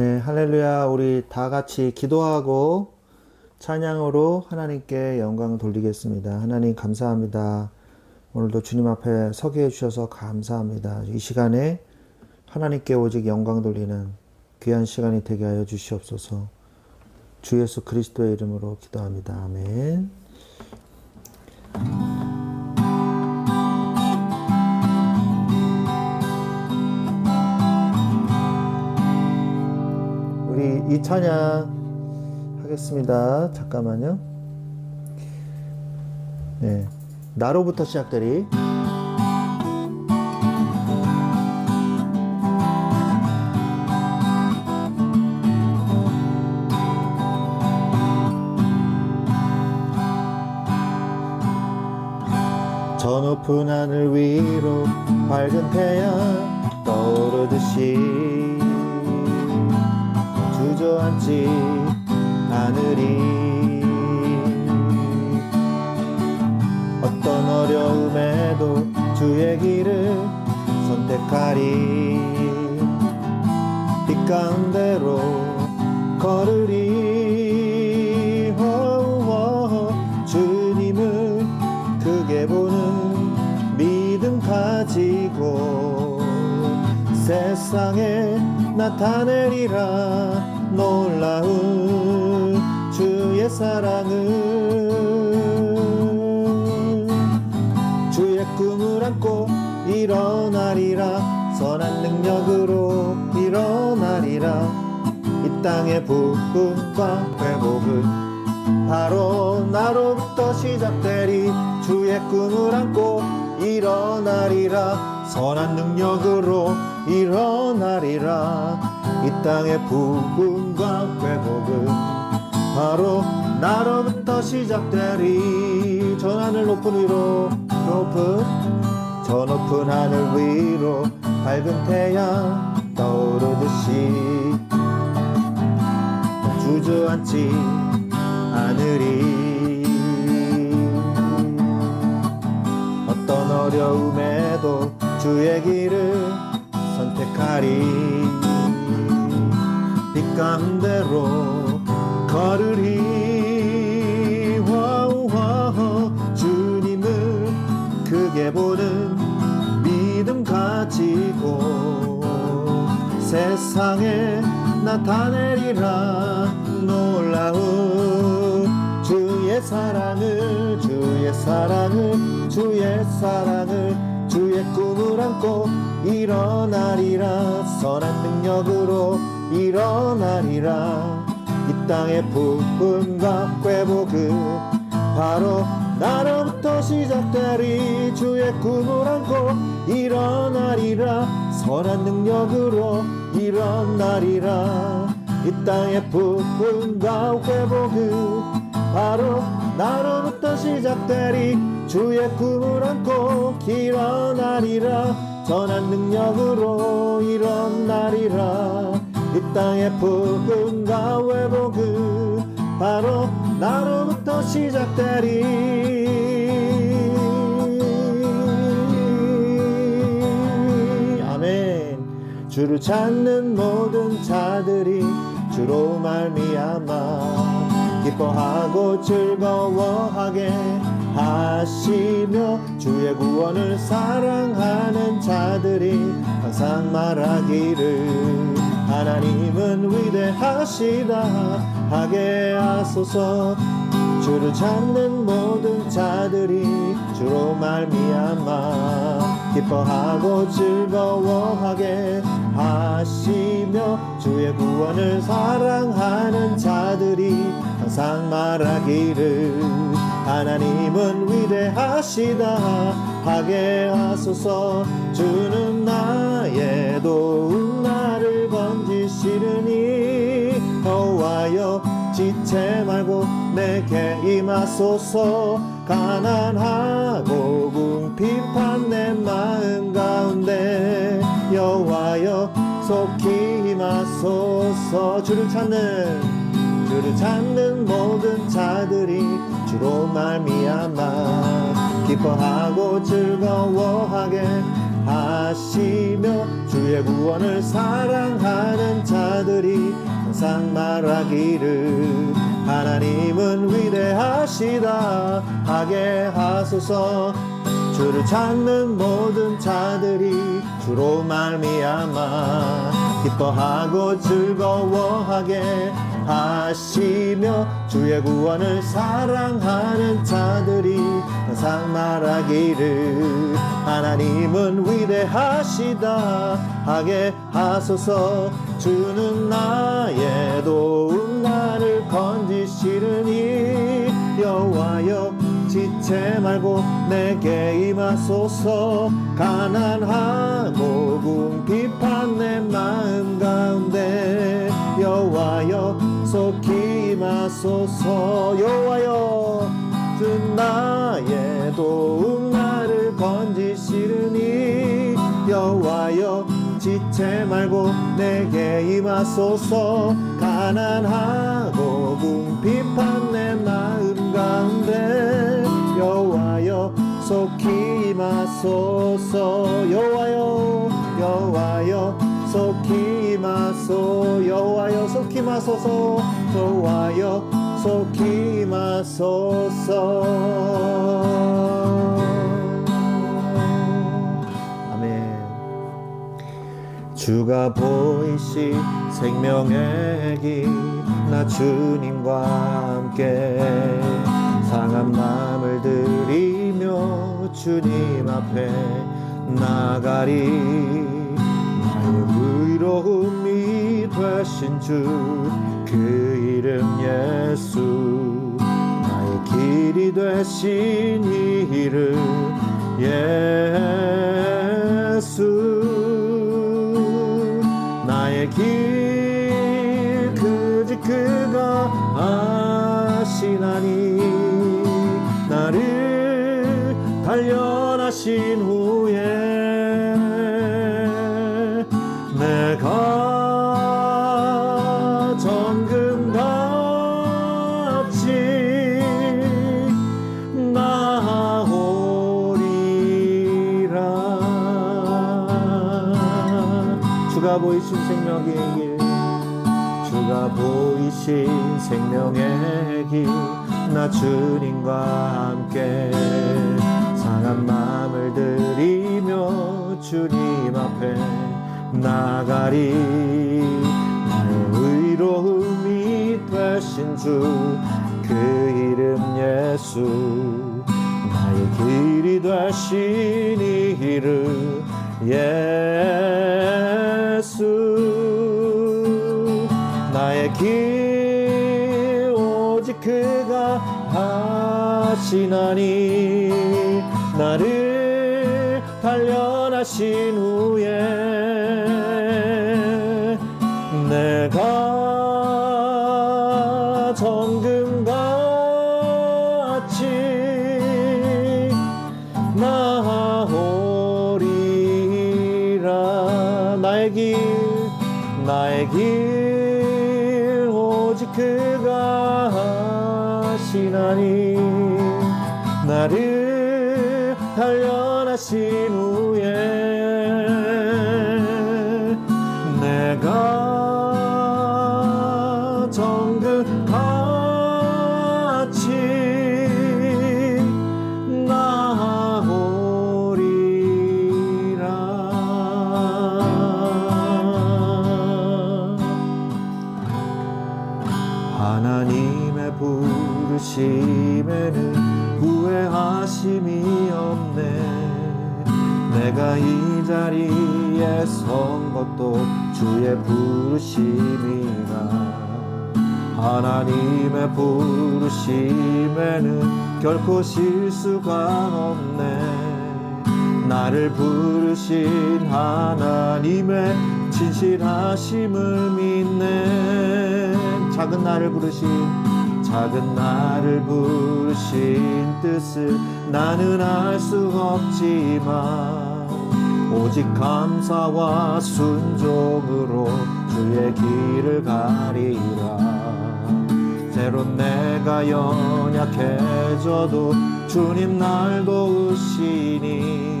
네, 할렐루야. 우리 다 같이 기도하고 찬양으로 하나님께 영광을 돌리겠습니다. 하나님 감사합니다. 오늘도 주님 앞에 서게 해주셔서 감사합니다. 이 시간에 하나님께 오직 영광 돌리는 귀한 시간이 되게 하여 주시옵소서. 주 예수 그리스도의 이름으로 기도합니다. 아멘. 우리 이 찬양 하겠습니다. 잠깐만요. 네, 나로부터 시작되리. 저 높은 하늘 위로 밝은 태양 떠오르듯이 주저앉지 않으리. 어떤 어려움에도 주의 길을 선택하리. 빛 가운데로 걸으리. 주님을 크게 보는 믿음 가지고 세상에 나타내리라. 놀라운 주의 사랑을. 주의 꿈을 안고 일어나리라. 선한 능력으로 일어나리라. 이 땅의 부흥과 회복은 바로 나로부터 시작되리. 주의 꿈을 안고 일어나리라. 선한 능력으로 일어나리라. 이 땅의 부흥과 회복은 바로 나로부터 시작되리. 저 하늘 높은 위로 저 높은 하늘 위로 밝은 태양 떠오르듯이 주저앉지 않으리. 어떤 어려움에도 주의 길을 선택하리. 빛 가운데로 걸으리. 주님을 크게 보는 믿음 가지고 세상에 나타내리라. 놀라운 주의 사랑을 주의 꿈을 안고 일어나리라. 선한 능력으로 일어나리라. 이 땅의 부흥과 회복은 바로 나로부터 시작되리. 주의 꿈을 안고 일어나리라. 선한 능력으로 일어나리라. 이 땅의 부흥과 회복은 바로 나로부터 시작되리. 주의 꿈을 안고 일어나리라. 선한 능력으로 일어나리라. 이 땅의 부흥과 회복은 바로 나로부터 시작되리. 아멘. 주를 찾는 모든 자들이 주로 말미암아 기뻐하고 즐거워하게 하시며 주의 구원을 사랑하는 자들이 항상 말하기를 하나님은 위대하시다 하게 하소서. 주를 찾는 모든 자들이 주로 말미암아 기뻐하고 즐거워하게 하시며 주의 구원을 사랑하는 자들이 항상 말하기를 하나님은 위대하시다 하게 하소서. 주는 나의 도움 나를 건지시르니 여호와여 지체 말고 내게 임하소서. 가난하고 궁핍한 내 마음 가운데 여호와여 속히 임하소서. 주를 찾는 모든 자들이 주로 말미암아 기뻐하고 즐거워하게 하시며 주의 구원을 사랑하는 자들이 항상 말하기를 하나님은 위대하시다 하게 하소서. 주를 찾는 모든 자들이 주로 말미암아 기뻐하고 즐거워하게 하시며 주의 구원을 사랑하는 자들이 항상 말하기를 하나님은 위대하시다 하게 하소서. 주는 나의 도움 나를 건지시르니 여호와여 지체 말고 내게 임하소서. 가난하고 궁핍한 내 마음 가운데 여호와여 속히 임하소서. 여호와여 주 나의 도움 나를 건지시르니 여호와여 지체 말고 내게 임하소서. 가난하고 궁핍한 내 마음 가운데 여호와여 속히 임하소서. 여호와여 여호와여 속히 임하소서. 여호와여 속히 임하소서. 여호와여 속히 임하소서. 아멘. 주가 보이시 생명의 길 나 주님과 함께 상한 마음을 들이며 주님 앞에 나가리. 나의 의로움이 되신 주 그 이름 예수 나의 길이 되신 이 이름 예수 나의 길 그저 그가 아시나니 나를 단련하신 후에 내가 정금같이 나오리라. 주가 보이신 생명의 길 주가 보이신 생명의 길 나 주님과 함께 상한 마음을 들이며 주님 앞에 나가리. 나의 의로움이 되신 주 그 이름 예수 나의 길이 되신 이 이름 예수 나의 길 오직 그가 하시나니 나를 단련하신 후에 내가 정금같이 나오리라. 나의 길 오직 그가 하시나니 나를 단련하신 후에 내가 정금같이 나오리라. 하나님의 부르심에는 후회하심이 없네. 내가 이 자리에 선 것도 주의 부르심이라. 하나님의 부르심에는 결코 실수가 없네. 나를 부르신 하나님의 진실하심을 믿네. 작은 나를 부르신 뜻을 나는 알 수 없지만 오직 감사와 순종으로 주의 길을 가리라. 때론 내가 연약해져도 주님 날 도우시니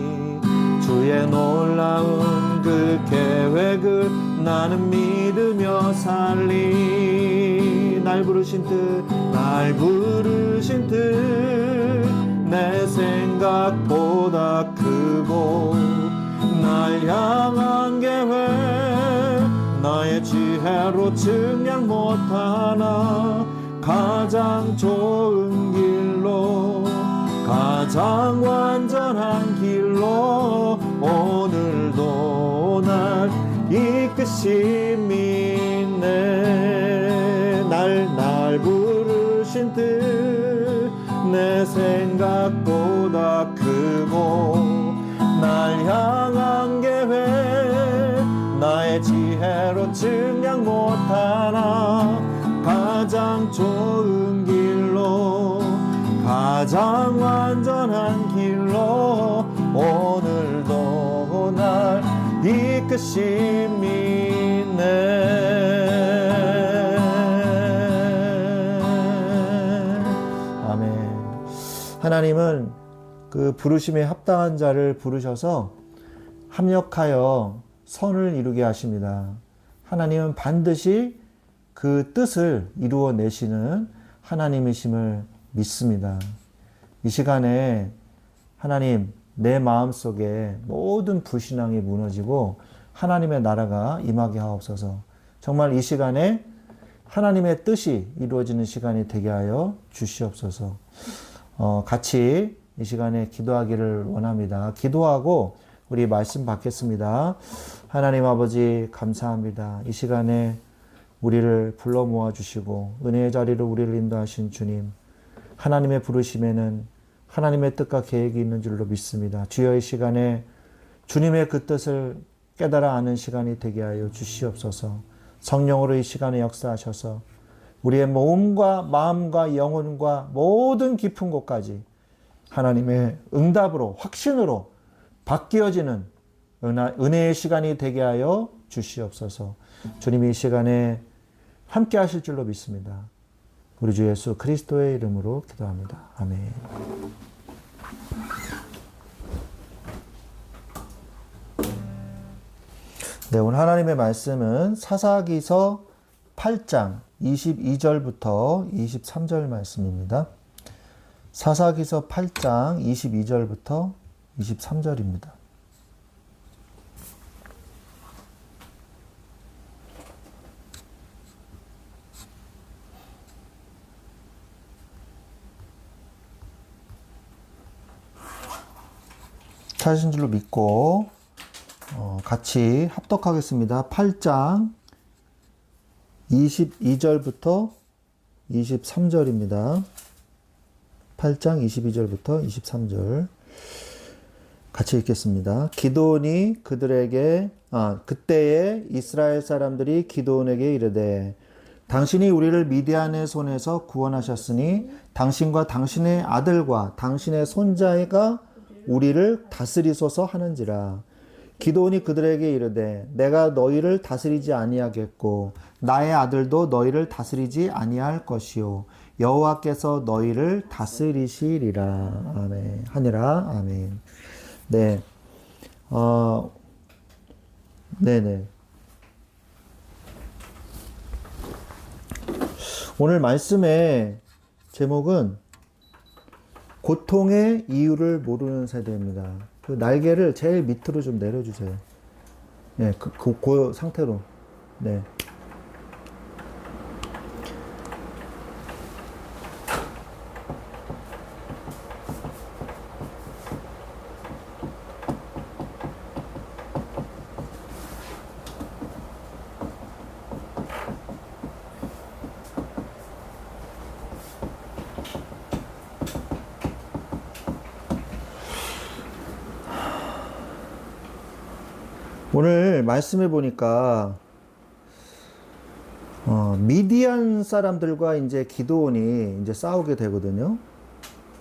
주의 놀라운 그 계획을 나는 믿으며 살리. 날 부르신 뜻, 날 부르신 뜻, 내 생각보다 크고 날 향한 계획, 나의 지혜로 측량 못하나 가장 좋은 길로, 가장 완전한 길로 오늘도 날 이끄심이 있네. 날 부르신 뜻, 내 생각보다 크고 날 향한 계획, 나의 지혜로 측량 못하나 가장 좋은 길로, 가장 완전한 길로 오늘도 날 이끄심이 있네. 아멘. 하나님은 그 부르심에 합당한 자를 부르셔서 합력하여 선을 이루게 하십니다. 하나님은 반드시 그 뜻을 이루어내시는 하나님이심을 믿습니다. 이 시간에 하나님, 내 마음속에 모든 불신앙이 무너지고 하나님의 나라가 임하게 하옵소서. 정말 이 시간에 하나님의 뜻이 이루어지는 시간이 되게 하여 주시옵소서. 같이 이 시간에 기도하기를 원합니다. 기도하고 우리 말씀 받겠습니다. 하나님 아버지 감사합니다. 이 시간에 우리를 불러 모아주시고 은혜의 자리로 우리를 인도하신 주님, 하나님의 부르심에는 하나님의 뜻과 계획이 있는 줄로 믿습니다. 주여 이 시간에 주님의 그 뜻을 깨달아 아는 시간이 되게 하여 주시옵소서. 성령으로 이 시간에 역사하셔서 우리의 몸과 마음과 영혼과 모든 깊은 곳까지 하나님의 응답으로, 확신으로 바뀌어지는 은혜의 시간이 되게 하여 주시옵소서. 주님이 이 시간에 함께 하실 줄로 믿습니다. 우리 주 예수 그리스도의 이름으로 기도합니다. 아멘. 네, 오늘 하나님의 말씀은 사사기서 8장 22절부터 23절 말씀입니다. 사사기서 8장 22절부터 23절입니다. 찾으신 줄로 믿고 같이 합독하겠습니다. 8장 22절부터 23절입니다. 8장 22절부터 23절 같이 읽겠습니다. 기드온이 그들에게 그때에 이스라엘 사람들이 기드온에게 이르되 당신이 우리를 미디안의 손에서 구원하셨으니 당신과 당신의 아들과 당신의 손자가 우리를 다스리소서 하는지라. 기드온이 그들에게 이르되 내가 너희를 다스리지 아니하겠고 나의 아들도 너희를 다스리지 아니할 것이요 여호와께서 너희를 다스리시리라. 아멘. 하니라. 아멘. 네. 네네. 오늘 말씀의 제목은 고통의 이유를 모르는 세대입니다. 그 날개를 제일 밑으로 좀 내려주세요. 네, 그 상태로. 네. 오늘 말씀해 보니까 미디안 사람들과 이제 기드온이 이제 싸우게 되거든요.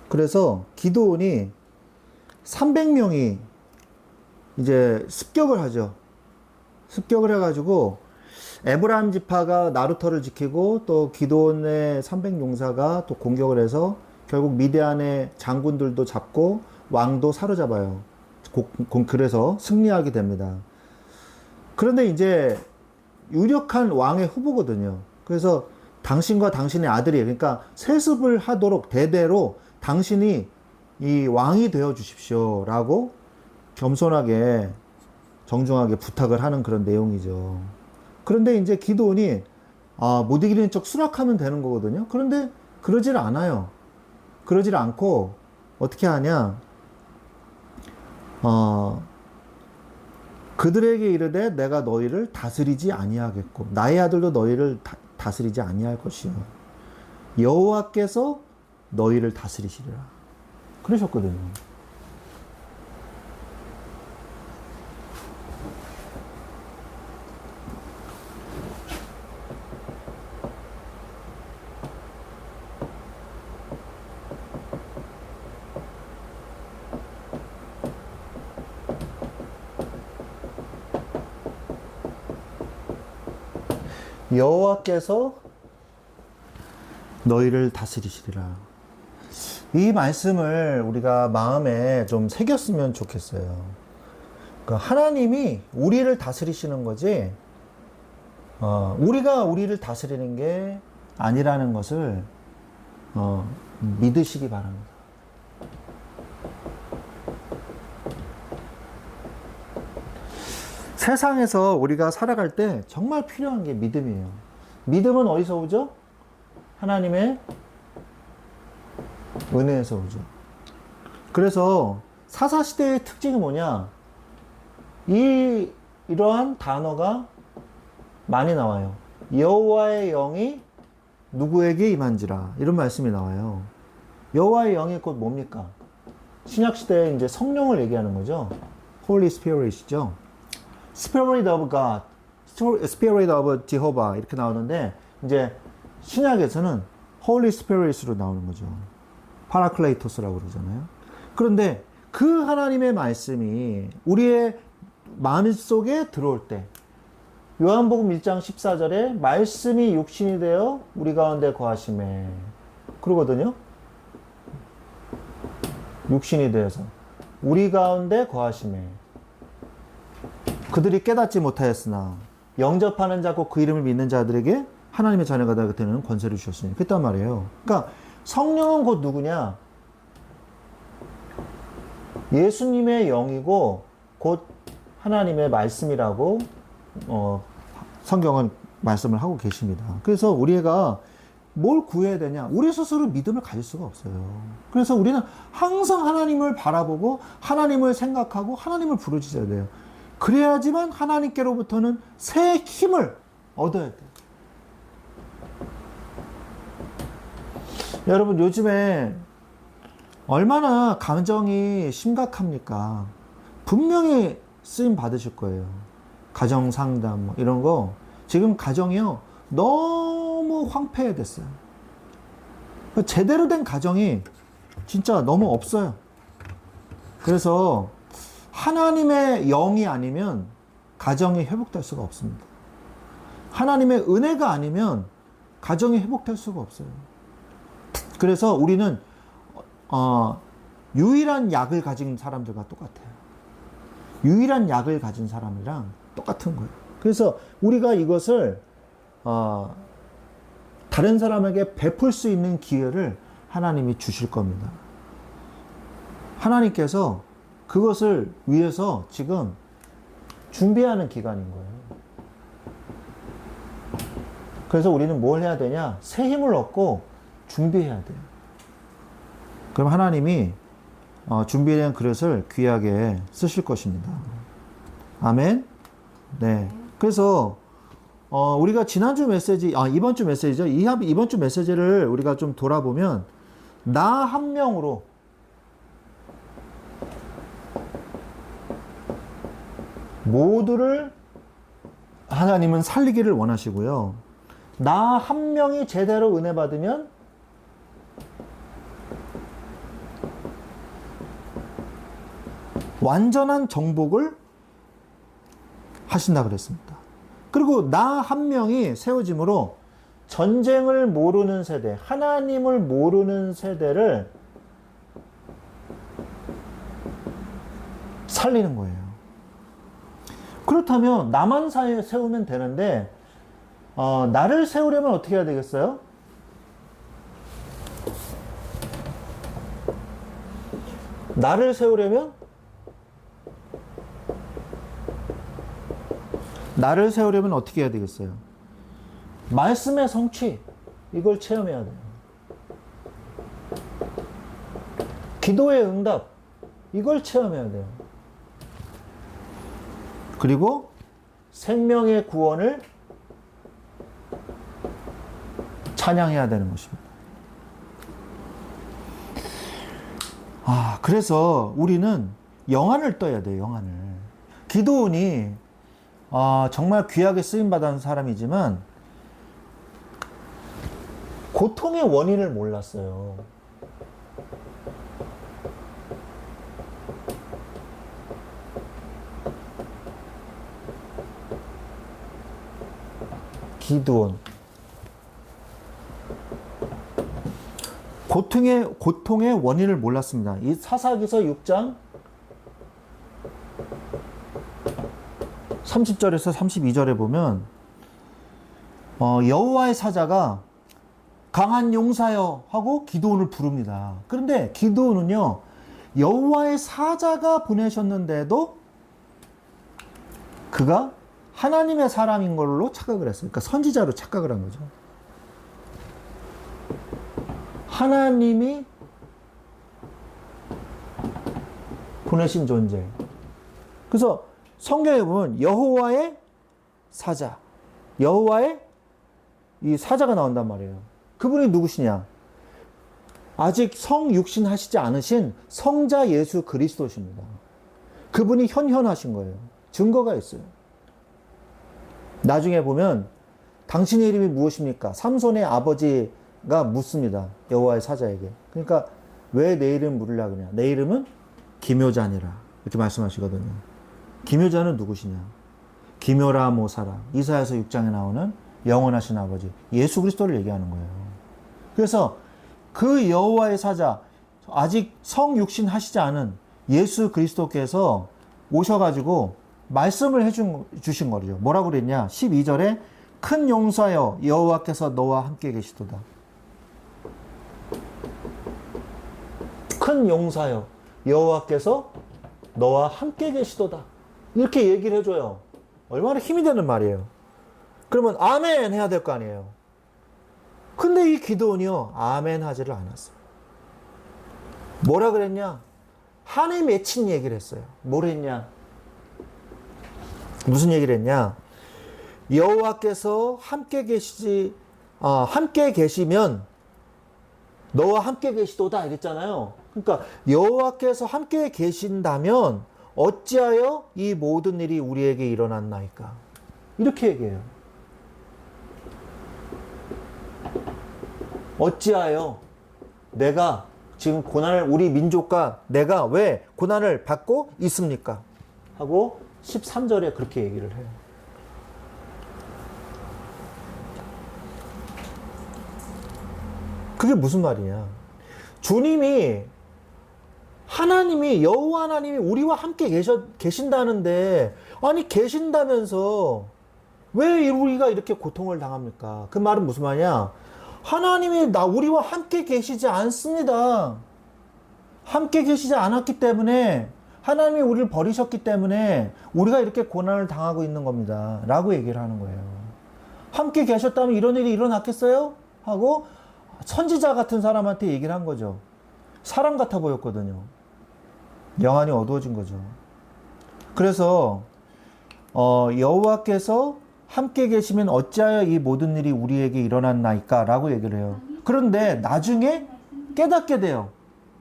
그래서 기드온이 300명이 이제 습격을 하죠. 습격을 해가지고 에브라임 지파가 나루터를 지키고 또 기드온의 300용사가 또 공격을 해서 결국 미디안의 장군들도 잡고 왕도 사로잡아요. 그래서 승리하게 됩니다. 그런데 이제 유력한 왕의 후보거든요. 그래서 당신과 당신의 아들이, 그러니까 세습을 하도록 대대로 당신이 이 왕이 되어 주십시오 라고 겸손하게 정중하게 부탁을 하는 그런 내용이죠. 그런데 이제 기드온이 못 이기는 척 수락하면 되는 거거든요. 그런데 그러질 않아요. 그러질 않고 어떻게 하냐, 그들에게 이르되 내가 너희를 다스리지 아니하겠고 나의 아들도 너희를 다스리지 아니할 것이요 여호와께서 너희를 다스리시리라 그러셨거든요. 여호와께서 너희를 다스리시리라. 이 말씀을 우리가 마음에 좀 새겼으면 좋겠어요. 그러니까 하나님이 우리를 다스리시는 거지, 우리가 우리를 다스리는 게 아니라는 것을 믿으시기 바랍니다. 세상에서 우리가 살아갈 때 정말 필요한 게 믿음이에요. 믿음은 어디서 오죠? 하나님의 은혜에서 오죠. 그래서 사사시대의 특징이 뭐냐? 이러한 단어가 많이 나와요. 여호와의 영이 누구에게 임한지라, 이런 말씀이 나와요. 여호와의 영이 곧 뭡니까? 신약시대에 이제 성령을 얘기하는 거죠. Holy Spirit이죠. Spirit of God, Spirit of Jehovah 이렇게 나오는데, 이제 신약에서는 Holy Spirit으로 나오는 거죠. 파라클레이토스라고 그러잖아요. 그런데 그 하나님의 말씀이 우리의 마음속에 들어올 때, 요한복음 1장 14절에 말씀이 육신이 되어 우리 가운데 거하심에, 그러거든요. 육신이 되어서 우리 가운데 거하심에, 그들이 깨닫지 못하였으나 영접하는 자고 그 이름을 믿는 자들에게 하나님의 자녀가 되는 권세를 주셨으니, 그랬단 말이에요. 그러니까 성령은 곧 누구냐? 예수님의 영이고 곧 하나님의 말씀이라고 성경은 말씀을 하고 계십니다. 그래서 우리가 뭘 구해야 되냐? 우리 스스로 믿음을 가질 수가 없어요. 그래서 우리는 항상 하나님을 바라보고 하나님을 생각하고 하나님을 부르짖어야 돼요. 그래야지만 하나님께로부터는 새 힘을 얻어야 돼요. 여러분, 요즘에 얼마나 감정이 심각합니까? 분명히 쓰임 받으실 거예요. 가정 상담 뭐 이런 거. 지금 가정이요, 너무 황폐해졌어요. 제대로 된 가정이 진짜 너무 없어요. 그래서 하나님의 영이 아니면 가정이 회복될 수가 없습니다. 하나님의 은혜가 아니면 가정이 회복될 수가 없어요. 그래서 우리는 유일한 약을 가진 사람들과 똑같아요. 유일한 약을 가진 사람이랑 똑같은 거예요. 그래서 우리가 이것을 다른 사람에게 베풀 수 있는 기회를 하나님이 주실 겁니다. 하나님께서 그것을 위해서 지금 준비하는 기간인 거예요. 그래서 우리는 뭘 해야 되냐? 새 힘을 얻고 준비해야 돼요. 그럼 하나님이 준비된 그릇을 귀하게 쓰실 것입니다. 아멘. 네. 그래서 우리가 지난주 메시지, 이번 주 메시지죠. 이번 주 메시지를 우리가 좀 돌아보면, 나 한 명으로 모두를 하나님은 살리기를 원하시고요. 나 한 명이 제대로 은혜 받으면 완전한 정복을 하신다 그랬습니다. 그리고 나 한 명이 세워짐으로 전쟁을 모르는 세대, 하나님을 모르는 세대를 살리는 거예요. 그렇다면 나만 세우면 되는데 나를 세우려면 어떻게 해야 되겠어요? 나를 세우려면 어떻게 해야 되겠어요? 말씀의 성취, 이걸 체험해야 돼요. 기도의 응답, 이걸 체험해야 돼요. 그리고 생명의 구원을 찬양해야 되는 것입니다. 그래서 우리는 영안을 떠야 돼요, 영안을. 기도원이 정말 귀하게 쓰임받은 사람이지만 고통의 원인을 몰랐어요. 기드온. 고통의 원인을 몰랐습니다. 이 사사기서 6장 30절에서 32절에 보면 여호와의 사자가 강한 용사여 하고 기드온을 부릅니다. 그런데 기드온은요, 여호와의 사자가 보내셨는데도 그가 하나님의 사람인 걸로 착각을 했어요. 그러니까 선지자로 착각을 한 거죠. 하나님이 보내신 존재. 그래서 성경에 보면 여호와의 사자, 여호와의 이 사자가 나온단 말이에요. 그분이 누구시냐? 아직 성육신 하시지 않으신 성자 예수 그리스도십니다. 그분이 현현하신 거예요. 증거가 있어요. 나중에 보면 당신의 이름이 무엇입니까? 삼손의 아버지가 묻습니다. 여호와의 사자에게. 그러니까 왜 내 이름 물으려고 그러냐? 내 이름은 기묘자니라. 이렇게 말씀하시거든요. 기묘자는 누구시냐? 기묘라 모사라. 이사야서 6장에 나오는 영원하신 아버지 예수 그리스도를 얘기하는 거예요. 그래서 그 여호와의 사자, 아직 성육신 하시지 않은 예수 그리스도께서 오셔가지고 말씀을 주신 거죠. 뭐라고 그랬냐? 12절에 큰 용사여 여호와께서 너와 함께 계시도다. 큰 용사여 여호와께서 너와 함께 계시도다. 이렇게 얘기를 해줘요. 얼마나 힘이 되는 말이에요. 그러면 아멘 해야 될 거 아니에요. 근데 이 기드온이요, 아멘 하지를 않았어요. 뭐라 그랬냐? 한에 맺힌 얘기를 했어요. 뭘 했냐? 무슨 얘기를 했냐? 여호와께서 함께 계시면 너와 함께 계시도다 이랬잖아요. 그러니까 여호와께서 함께 계신다면 어찌하여 이 모든 일이 우리에게 일어났나이까? 이렇게 얘기해요. 어찌하여 내가 지금 우리 민족과 내가 왜 고난을 받고 있습니까? 하고 13절에 그렇게 얘기를 해요. 그게 무슨 말이냐? 하나님이 여호와 하나님이 우리와 함께 계신다는데, 아니 계신다면서 왜 우리가 이렇게 고통을 당합니까? 그 말은 무슨 말이냐? 하나님이 우리와 함께 계시지 않습니다. 함께 계시지 않았기 때문에, 하나님이 우리를 버리셨기 때문에 우리가 이렇게 고난을 당하고 있는 겁니다. 라고 얘기를 하는 거예요. 함께 계셨다면 이런 일이 일어났겠어요? 하고 선지자 같은 사람한테 얘기를 한 거죠. 사람 같아 보였거든요. 영안이 어두워진 거죠. 그래서 여호와께서 함께 계시면 어찌하여 이 모든 일이 우리에게 일어났나이까? 라고 얘기를 해요. 그런데 나중에 깨닫게 돼요.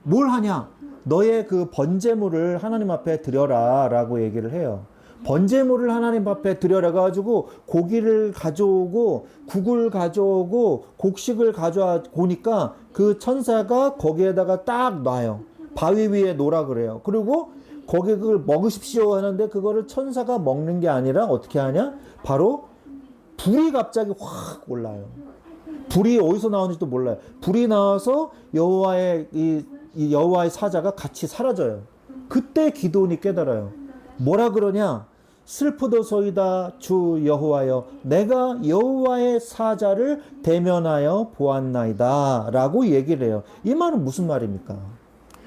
뭘 하냐? 너의 그 번제물을 하나님 앞에 드려라 라고 얘기를 해요. 번제물을 하나님 앞에 드려라 가지고 고기를 가져오고 국을 가져오고 곡식을 가져와 보니까 그 천사가 거기에다가 딱 놔요. 바위 위에 놓으라 그래요. 그리고 거기에 그걸 먹으십시오 하는데 그거를 천사가 먹는 게 아니라 어떻게 하냐? 바로 불이 갑자기 확 올라요. 불이 어디서 나오는지도 몰라요. 불이 나와서 여호와의 사자가 같이 사라져요. 그때 기도원이 깨달아요. 뭐라 그러냐? 슬프도소이다 주 여호와여 내가 여호와의 사자를 대면하여 보았나이다 라고 얘기를 해요. 이 말은 무슨 말입니까?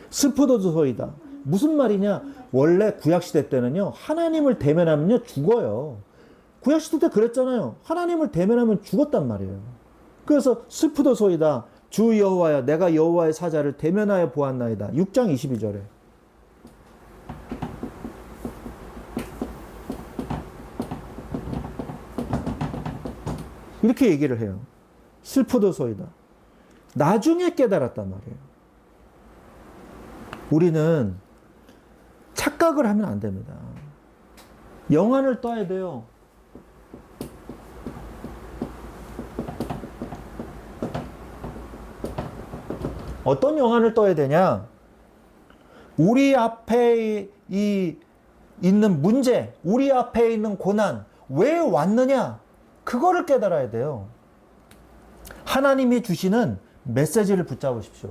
슬프도소이다. 무슨 말이냐? 원래 구약시대 때는요, 하나님을 대면하면요, 죽어요. 구약시대 때 그랬잖아요. 하나님을 대면하면 죽었단 말이에요. 그래서 슬프도소이다 주 여호와여 내가 여호와의 사자를 대면하여 보았나이다. 6장 22절에. 이렇게 얘기를 해요. 슬프도소이다. 나중에 깨달았단 말이에요. 우리는 착각을 하면 안 됩니다. 영안을 떠야 돼요. 어떤 영안을 떠야 되냐? 우리 앞에 있는 문제, 우리 앞에 있는 고난, 왜 왔느냐? 그거를 깨달아야 돼요. 하나님이 주시는 메시지를 붙잡으십시오.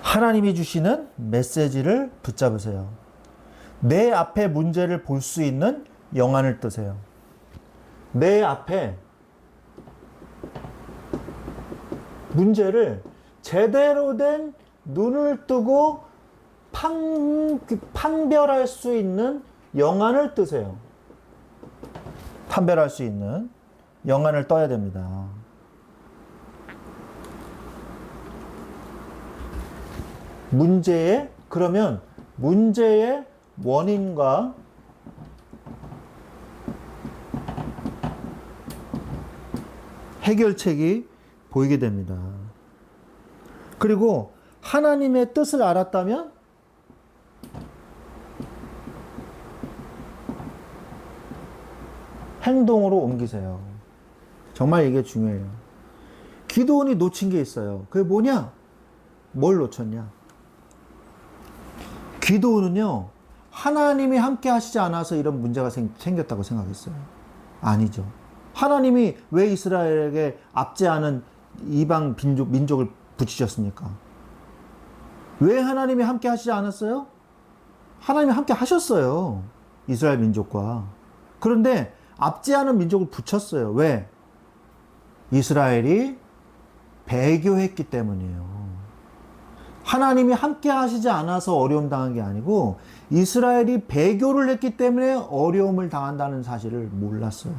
하나님이 주시는 메시지를 붙잡으세요. 내 앞에 문제를 볼 수 있는 영안을 뜨세요. 내 앞에 문제를 제대로 된 눈을 뜨고 판별할 수 있는 영안을 뜨세요. 판별할 수 있는 영안을 떠야 됩니다. 그러면 문제의 원인과 해결책이 보이게 됩니다. 그리고 하나님의 뜻을 알았다면 행동으로 옮기세요. 정말 이게 중요해요. 기도원이 놓친 게 있어요. 그게 뭐냐? 뭘 놓쳤냐? 기도원은요, 하나님이 함께 하시지 않아서 이런 문제가 생겼다고 생각했어요. 아니죠. 하나님이 왜 이스라엘에게 압제하는 이방 민족을 붙이셨습니까? 왜 하나님이 함께 하시지 않았어요? 하나님이 함께 하셨어요. 이스라엘 민족과. 그런데 압제하는 민족을 붙였어요. 왜? 이스라엘이 배교했기 때문이에요. 하나님이 함께 하시지 않아서 어려움 당한 게 아니고 이스라엘이 배교를 했기 때문에 어려움을 당한다는 사실을 몰랐어요.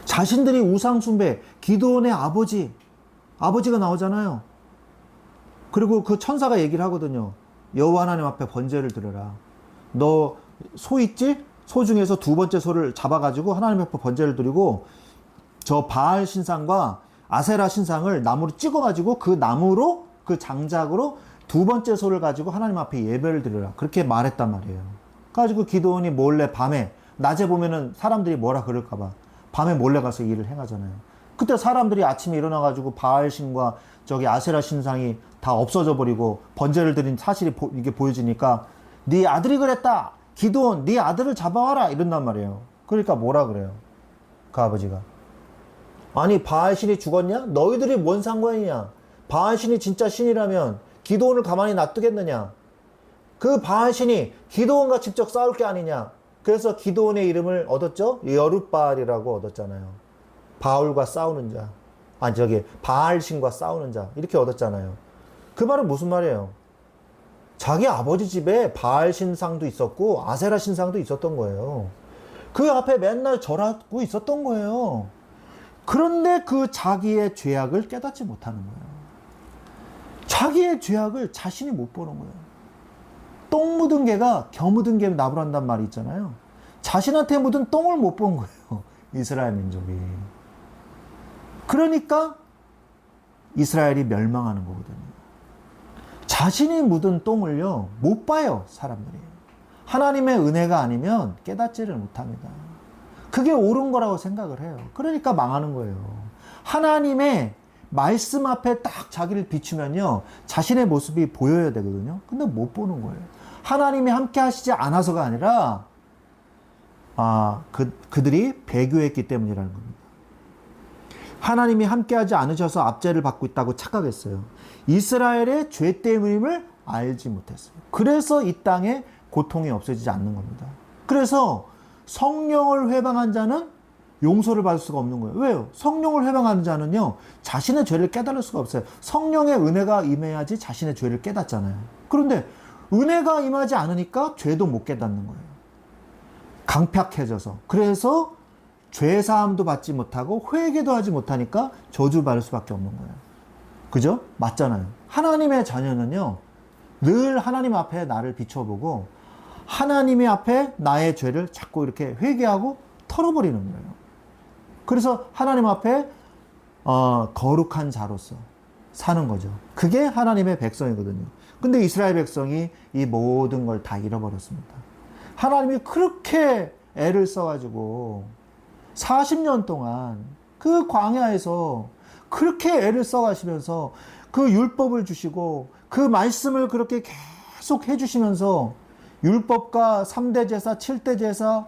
자신들이 우상 숭배, 기드온의 아버지가 나오잖아요. 그리고 그 천사가 얘기를 하거든요. 여호와 하나님 앞에 번제를 드려라. 너 소 있지? 소 중에서 두 번째 소를 잡아가지고 하나님 앞에 번제를 드리고 저 바알 신상과 아세라 신상을 나무로 찍어가지고 그 나무로 그 장작으로 두 번째 소를 가지고 하나님 앞에 예배를 드려라. 그렇게 말했단 말이에요. 그래가지고 기드온이 몰래 밤에, 낮에 보면은 사람들이 뭐라 그럴까봐 밤에 몰래 가서 일을 행하잖아요. 그때 사람들이 아침에 일어나가지고 바알 신과 저기 아세라 신상이 다 없어져 버리고 번제를 드린 사실이 이게 보여지니까 네 아들이 그랬다. 기드온, 네 아들을 잡아와라. 이런단 말이에요. 그러니까 뭐라 그래요? 그 아버지가. 아니 바알 신이 죽었냐? 너희들이 뭔 상관이냐? 바알 신이 진짜 신이라면 기드온을 가만히 놔두겠느냐? 그 바알 신이 기드온과 직접 싸울 게 아니냐? 그래서 기드온의 이름을 얻었죠? 여룻바알이라고 얻었잖아요. 바울과 싸우는 자. 바알 신과 싸우는 자. 이렇게 얻었잖아요. 그 말은 무슨 말이에요? 자기 아버지 집에 바알 신상도 있었고 아세라 신상도 있었던 거예요. 그 앞에 맨날 절하고 있었던 거예요. 그런데 그 자기의 죄악을 깨닫지 못하는 거예요. 자기의 죄악을 자신이 못 보는 거예요. 똥 묻은 개가 겨 묻은 개 나부란단 말이 있잖아요. 자신한테 묻은 똥을 못 본 거예요. 이스라엘 민족이. 그러니까 이스라엘이 멸망하는 거거든요. 자신이 묻은 똥을요, 못 봐요, 사람들이. 하나님의 은혜가 아니면 깨닫지를 못합니다. 그게 옳은 거라고 생각을 해요. 그러니까 망하는 거예요. 하나님의 말씀 앞에 딱 자기를 비추면요, 자신의 모습이 보여야 되거든요. 근데 못 보는 거예요. 하나님이 함께 하시지 않아서가 아니라 그들이 배교했기 때문이라는 겁니다. 하나님이 함께하지 않으셔서 압제를 받고 있다고 착각했어요. 이스라엘의 죄 때문임을 알지 못했어요. 그래서 이 땅에 고통이 없어지지 않는 겁니다. 그래서 성령을 회방한 자는 용서를 받을 수가 없는 거예요. 왜요? 성령을 회방하는 자는요, 자신의 죄를 깨달을 수가 없어요. 성령의 은혜가 임해야지 자신의 죄를 깨닫잖아요. 그런데 은혜가 임하지 않으니까 죄도 못 깨닫는 거예요. 강팍해져서. 그래서 죄사함도 받지 못하고 회개도 하지 못하니까 저주받을 수밖에 없는 거예요. 그죠? 맞잖아요. 하나님의 자녀는요, 늘 하나님 앞에 나를 비춰보고 하나님의 앞에 나의 죄를 자꾸 이렇게 회개하고 털어버리는 거예요. 그래서 하나님 앞에 거룩한 자로서 사는 거죠. 그게 하나님의 백성이거든요. 근데 이스라엘 백성이 이 모든 걸 다 잃어버렸습니다. 하나님이 그렇게 애를 써가지고 40년 동안 그 광야에서 그렇게 애를 써가시면서 그 율법을 주시고 그 말씀을 그렇게 계속 해주시면서 율법과 3대 제사, 7대 제사,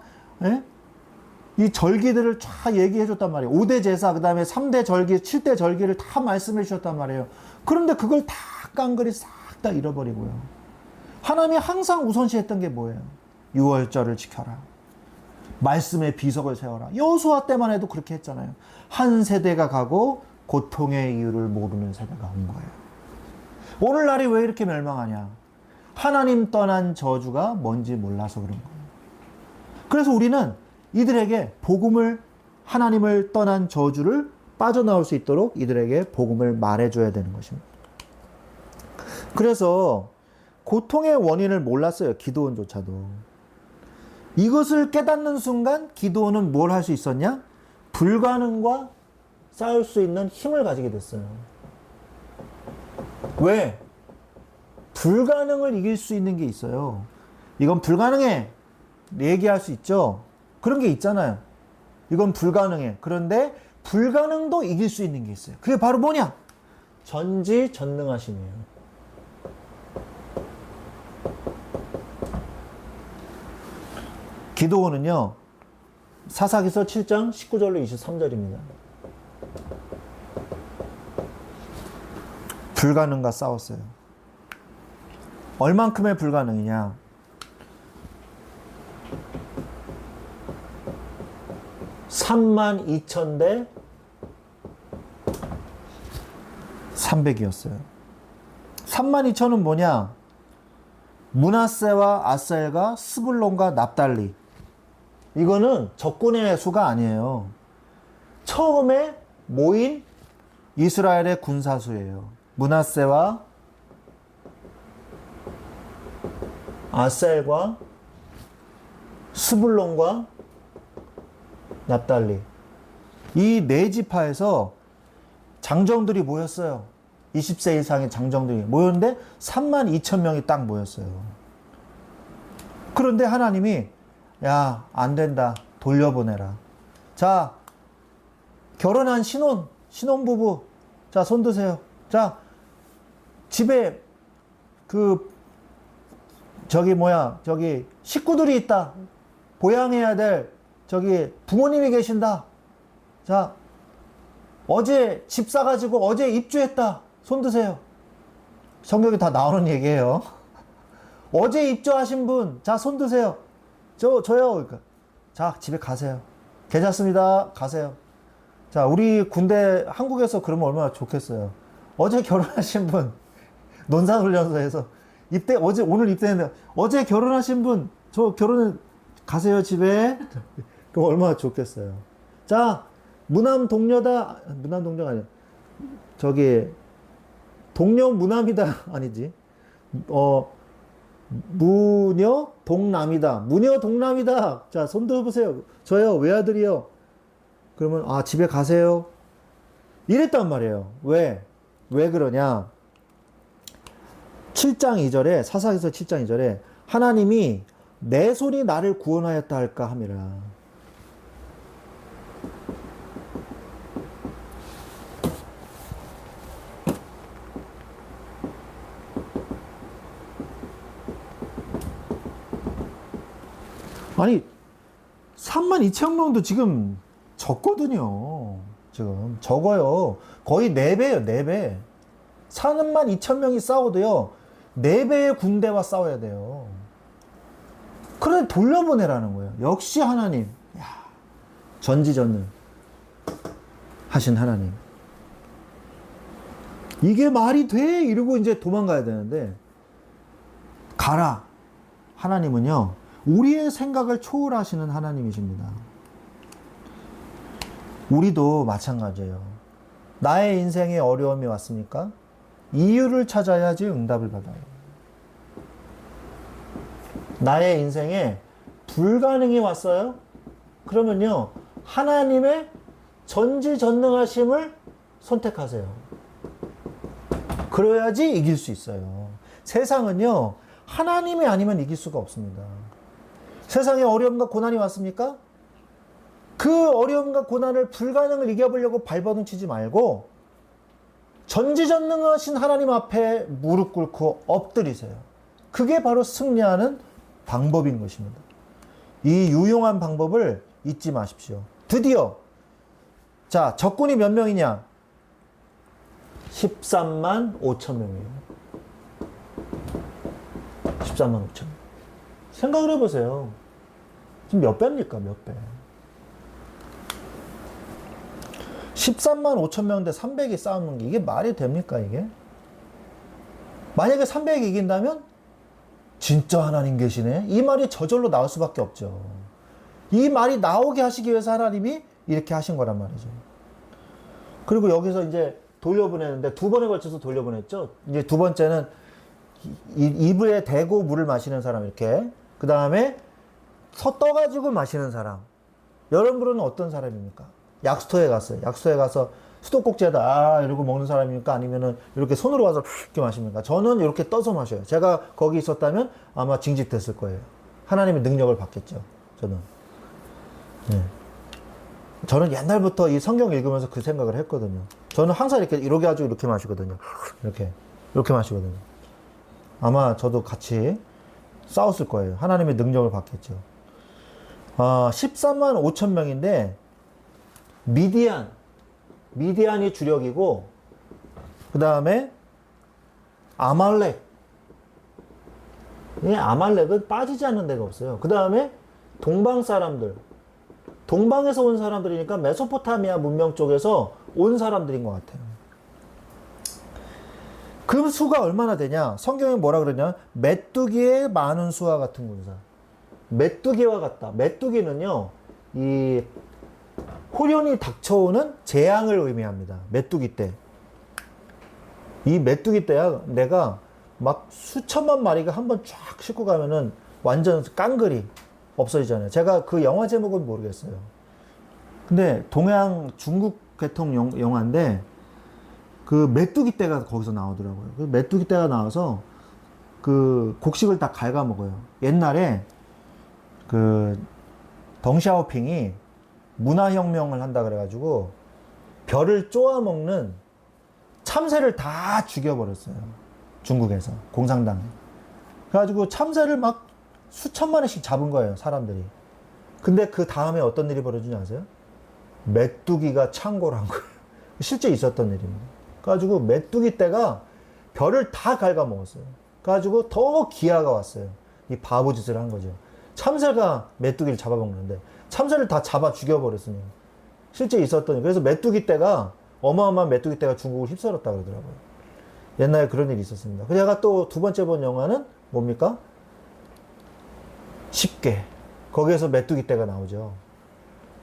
이 절기들을 쫙 얘기해 줬단 말이에요. 5대 제사, 그 다음에 3대 절기, 7대 절기를 다 말씀해 주셨단 말이에요. 그런데 그걸 다 깡그리 싹 다 잃어버리고요. 하나님이 항상 우선시 했던 게 뭐예요? 유월절을 지켜라. 말씀의 비석을 세워라. 여호수아 때만 해도 그렇게 했잖아요. 한 세대가 가고 고통의 이유를 모르는 세대가 온 거예요. 오늘날이 왜 이렇게 멸망하냐? 하나님 떠난 저주가 뭔지 몰라서 그런 거예요. 그래서 우리는 이들에게 복음을, 하나님을 떠난 저주를 빠져나올 수 있도록 이들에게 복음을 말해줘야 되는 것입니다. 그래서 고통의 원인을 몰랐어요. 기드온조차도. 이것을 깨닫는 순간 기드온은 뭘 할 수 있었냐? 불가능과 싸울 수 있는 힘을 가지게 됐어요. 왜? 불가능을 이길 수 있는 게 있어요. 이건 불가능해. 얘기할 수 있죠. 그런 게 있잖아요. 이건 불가능해. 그런데 불가능도 이길 수 있는 게 있어요. 그게 바로 뭐냐? 전지전능하심이에요. 기드온은요, 사사기서 7장 19절로 23절입니다. 불가능과 싸웠어요. 얼만큼의 불가능이냐? 32,000대 300이었어요. 32,000은 뭐냐? 므낫세와 아셀과 스불론과 납달리. 이거는 적군의 수가 아니에요. 처음에 모인 이스라엘의 군사수예요. 므낫세와 아셀과 스불론과 납달리. 이 네 지파에서 장정들이 모였어요. 20세 이상의 장정들이 모였는데 32,000명이 딱 모였어요. 그런데 하나님이 야, 안 된다. 돌려보내라. 자, 결혼한 신혼부부. 자, 손 드세요. 자, 집에 저기 식구들이 있다. 보양해야 될 부모님이 계신다. 자, 어제 집 사가지고 어제 입주했다. 손 드세요. 성경에 다 나오는 얘기예요. 어제 입주하신 분, 자, 손 드세요. 저요. 그러니까. 자, 집에 가세요. 괜찮습니다. 가세요. 자, 우리 군대, 한국에서 그러면 얼마나 좋겠어요. 어제 결혼하신 분, 논산훈련소에서 오늘 입대했는데, 어제 결혼하신 분, 저 결혼은 가세요, 집에. 그럼 얼마나 좋겠어요. 자, 무남 동녀가 아니야. 동녀 무남이다. 아니지. 무녀 동남이다. 무녀 동남이다. 자, 손 들어보세요. 저요, 외아들이요. 그러면, 집에 가세요. 이랬단 말이에요. 왜 그러냐? 7장 2절에, 사사기서 7장 2절에, 하나님이 내 손이 나를 구원하였다 할까 함이라. 아니, 3만 2천 명도 지금 적거든요. 지금 적어요. 거의 4배예요, 4배. 3만 2천 명이 싸워도요, 4배의 군대와 싸워야 돼요. 그래, 돌려보내라는 거예요. 역시 하나님. 야, 전지전능 하신 하나님. 이게 말이 돼? 이러고 이제 도망가야 되는데, 가라. 하나님은요, 우리의 생각을 초월하시는 하나님이십니다. 우리도 마찬가지예요. 나의 인생에 어려움이 왔습니까? 이유를 찾아야지 응답을 받아요. 나의 인생에 불가능이 왔어요? 그러면요, 하나님의 전지전능하심을 선택하세요. 그래야지 이길 수 있어요. 세상은요, 하나님이 아니면 이길 수가 없습니다. 세상에 어려움과 고난이 왔습니까? 그 어려움과 고난을, 불가능을 이겨보려고 발버둥 치지 말고 전지전능하신 하나님 앞에 무릎 꿇고 엎드리세요. 그게 바로 승리하는 방법인 것입니다. 이 유용한 방법을 잊지 마십시오. 드디어, 자, 적군이 몇 명이냐? 13만 5천 명이에요. 13만 5천 명. 생각을 해보세요. 지금 몇 배입니까? 몇 배? 13만 5천 명인데 300이 싸우는 게 이게 말이 됩니까, 이게? 만약에 300이 이긴다면 진짜 하나님 계시네? 이 말이 저절로 나올 수밖에 없죠. 이 말이 나오게 하시기 위해서 하나님이 이렇게 하신 거란 말이죠. 그리고 여기서 이제 돌려보내는데 2번에 걸쳐서 돌려보냈죠. 이제 2번째는 입에 대고 물을 마시는 사람, 이렇게. 그 다음에 떠가지고 마시는 사람. 여러분들은 어떤 사람입니까? 약수터에 갔어요. 약수터에 가서 수도꼭지에다 이러고 먹는 사람입니까? 아니면은 이렇게 손으로 와서 이렇게 마십니까? 저는 이렇게 떠서 마셔요. 제가 거기 있었다면 아마 징집됐을 거예요. 하나님의 능력을 받겠죠. 저는. 네. 저는 옛날부터 이 성경 읽으면서 그 생각을 했거든요. 저는 항상 이렇게 가지고 이렇게 마시거든요. 이렇게 마시거든요. 아마 저도 같이 싸웠을 거예요. 하나님의 능력을 받겠죠. 13만 5천 명인데, 미디안이 주력이고, 그 다음에 아말렉. 이 아말렉은 빠지지 않는 데가 없어요. 그 다음에 동방 사람들. 동방에서 온 사람들이니까 메소포타미아 문명 쪽에서 온 사람들인 것 같아요. 그 수가 얼마나 되냐? 성경에 뭐라 그러냐? 메뚜기의 많은 수와 같은 군사. 메뚜기와 같다. 메뚜기는요, 이 호련이 닥쳐오는 재앙을 의미합니다. 메뚜기 때. 이 메뚜기 때야, 내가 막 수천만 마리가 한번 쫙 싣고 가면은 완전 깡그리 없어지잖아요. 제가 그 영화 제목은 모르겠어요. 근데 동양 중국 계통 영화인데, 그 메뚜기 떼가 거기서 나오더라고요. 그 메뚜기 떼가 나와서 그 곡식을 다 갉아먹어요. 옛날에 그 덩샤오핑이 문화혁명을 한다 그래가지고 벼를 쪼아먹는 참새를 다 죽여버렸어요. 중국에서, 공산당에. 그래가지고 참새를 막 수천 마리씩 잡은 거예요, 사람들이. 근데 그 다음에 어떤 일이 벌어지는지 아세요? 메뚜기가 창궐을 한 거예요. 실제 있었던 일입니다. 그래가지고 메뚜기 떼가 벼를 다 갉아먹었어요. 그래가지고 더 기아가 왔어요. 이 바보 짓을 한 거죠. 참새가 메뚜기를 잡아먹는데 참새를 다 잡아 죽여버렸으니 실제 있었던 일. 그래서 메뚜기 떼가, 어마어마한 메뚜기 떼가 중국을 휩쓸었다 그러더라고요. 옛날에 그런 일이 있었습니다. 제가 또 2번째 본 영화는 뭡니까? 10개. 거기에서 메뚜기 떼가 나오죠.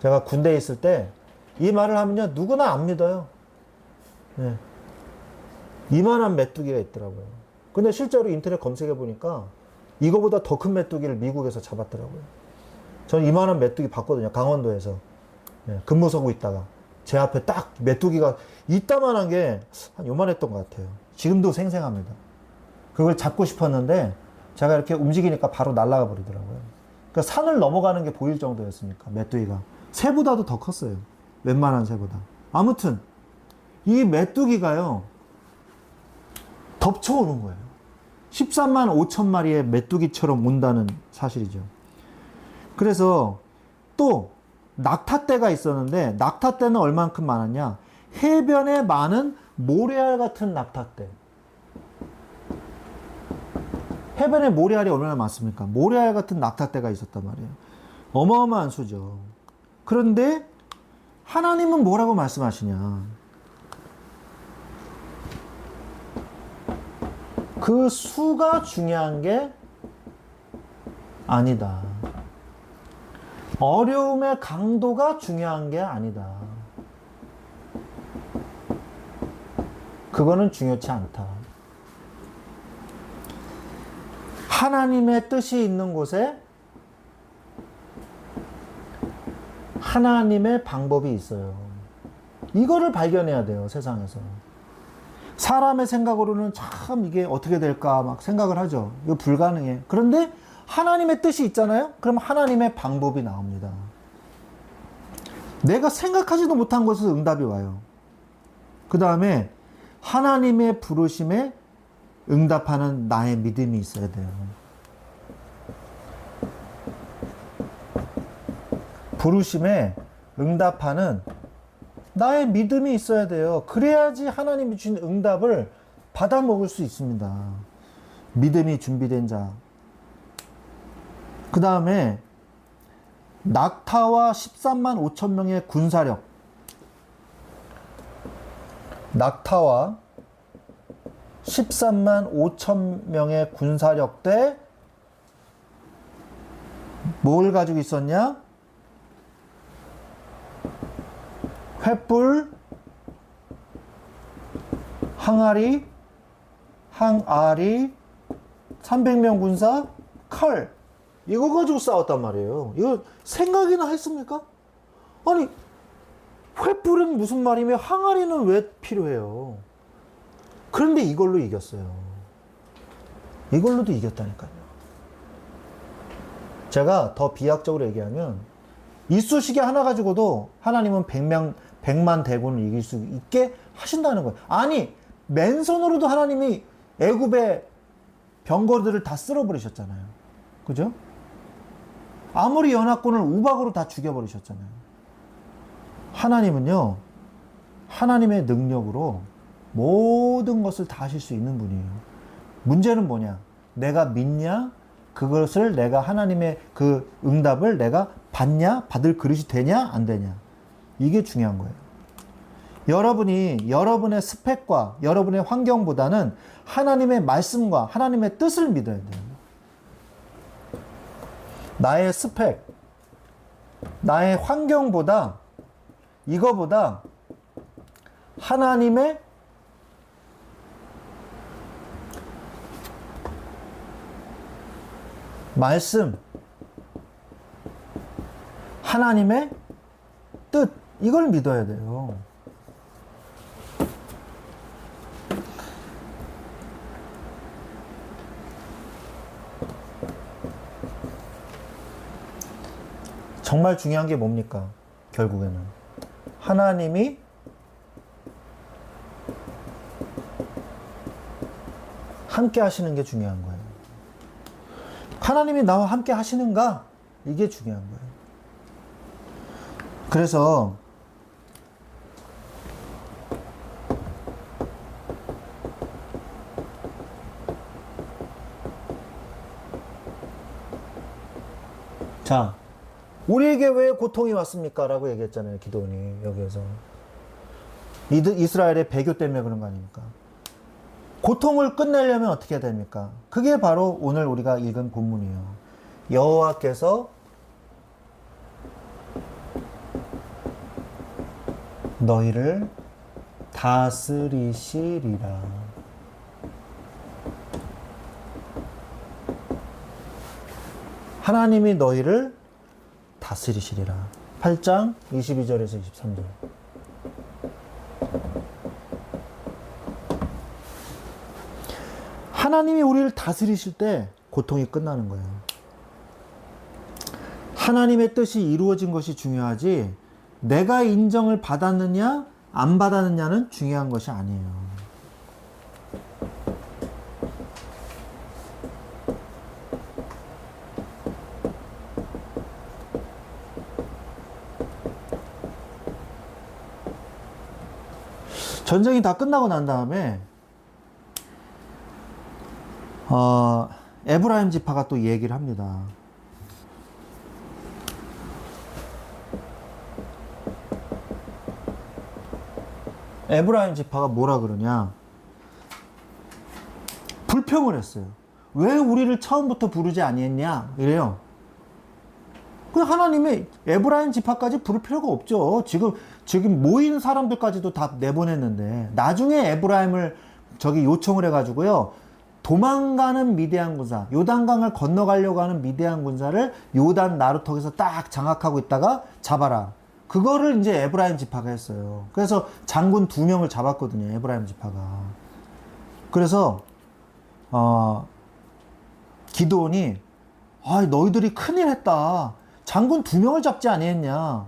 제가 군대에 있을 때 이 말을 하면요, 누구나 안 믿어요. 네. 이만한 메뚜기가 있더라고요. 근데 실제로 인터넷 검색해 보니까 이거보다 더 큰 메뚜기를 미국에서 잡았더라고요. 저는 이만한 메뚜기 봤거든요. 강원도에서. 네, 근무 서고 있다가 제 앞에 딱 메뚜기가 이따만한 게 한 요만했던 것 같아요. 지금도 생생합니다. 그걸 잡고 싶었는데 제가 이렇게 움직이니까 바로 날아가 버리더라고요. 그러니까 산을 넘어가는 게 보일 정도였으니까, 메뚜기가. 새보다도 더 컸어요. 웬만한 새보다. 아무튼 이 메뚜기가요, 덮쳐오는 거예요. 13만 5천 마리의 메뚜기처럼 온다는 사실이죠. 그래서 또 낙타 떼가 있었는데 낙타 떼는 얼만큼 많았냐? 해변에 많은 모래알 같은 낙타 떼. 해변에 모래알이 얼마나 많습니까? 모래알 같은 낙타 떼가 있었단 말이에요. 어마어마한 수죠. 그런데 하나님은 뭐라고 말씀하시냐? 그 수가 중요한 게 아니다. 어려움의 강도가 중요한 게 아니다. 그거는 중요치 않다. 하나님의 뜻이 있는 곳에 하나님의 방법이 있어요. 이거를 발견해야 돼요, 세상에서. 사람의 생각으로는 참 이게 어떻게 될까 막 생각을 하죠. 이거 불가능해. 그런데 하나님의 뜻이 있잖아요? 그럼 하나님의 방법이 나옵니다. 내가 생각하지도 못한 곳에서 응답이 와요. 그 다음에 하나님의 부르심에 응답하는 나의 믿음이 있어야 돼요. 부르심에 응답하는 나의 믿음이 있어야 돼요. 그래야지 하나님이 주신 응답을 받아 먹을 수 있습니다. 믿음이 준비된 자. 그 다음에 낙타와 13만 5천 명의 군사력. 낙타와 13만 5천 명의 군사력 대 뭘 가지고 있었냐? 횃불, 항아리, 300명 군사, 칼. 이거 가지고 싸웠단 말이에요. 이거 생각이나 했습니까? 아니, 횃불은 무슨 말이며 항아리는 왜 필요해요? 그런데 이걸로 이겼어요. 이걸로도 이겼다니까요. 제가 더 비약적으로 얘기하면 이쑤시개 하나 가지고도 하나님은 100만 대군을 이길 수 있게 하신다는 거예요. 아니, 맨손으로도 하나님이 애굽의 병거들을 다 쓸어버리셨잖아요. 그죠? 아무리 연합군을 우박으로 다 죽여버리셨잖아요. 하나님은요, 하나님의 능력으로 모든 것을 다 하실 수 있는 분이에요. 문제는 뭐냐? 내가 믿냐? 그것을 내가 하나님의 그 응답을 내가 받냐? 받을 그릇이 되냐? 안 되냐? 이게 중요한 거예요. 여러분이 여러분의 스펙과 여러분의 환경보다는 하나님의 말씀과 하나님의 뜻을 믿어야 돼요. 나의 스펙, 나의 환경보다 이거보다 하나님의 말씀, 하나님의 뜻, 이걸 믿어야 돼요. 정말 중요한 게 뭡니까? 결국에는 하나님이 함께 하시는 게 중요한 거예요. 하나님이 나와 함께 하시는가? 이게 중요한 거예요. 그래서 자, 우리에게 왜 고통이 왔습니까? 라고 얘기했잖아요. 기도원이 여기에서. 이스라엘의 배교 때문에 그런 거 아닙니까? 고통을 끝내려면 어떻게 해야 됩니까? 그게 바로 오늘 우리가 읽은 본문이에요. 여호와께서 너희를 다스리시리라. 하나님이 너희를 다스리시리라. 8장 22절에서 23절. 하나님이 우리를 다스리실 때 고통이 끝나는 거예요. 하나님의 뜻이 이루어진 것이 중요하지 내가 인정을 받았느냐 안 받았느냐는 중요한 것이 아니에요. 전쟁이 다 끝나고 난 다음에 에브라임 지파가 또 얘기를 합니다. 에브라임 지파가 뭐라 그러냐? 불평을 했어요. 왜 우리를 처음부터 부르지 아니했냐? 이래요. 그 하나님이 에브라임 지파까지 부를 필요가 없죠. 지금 모인 사람들까지도 다 내보냈는데, 나중에 에브라임을 요청을 해가지고요, 도망가는 미디안 군사, 요단강을 건너가려고 하는 미디안 군사를 요단 나루턱에서 딱 장악하고 있다가 잡아라. 그거를 이제 에브라임 지파가 했어요. 그래서 장군 2명을 잡았거든요, 에브라임 지파가. 그래서 기드온이 너희들이 큰일 했다. 장군 2명을 잡지 아니했냐.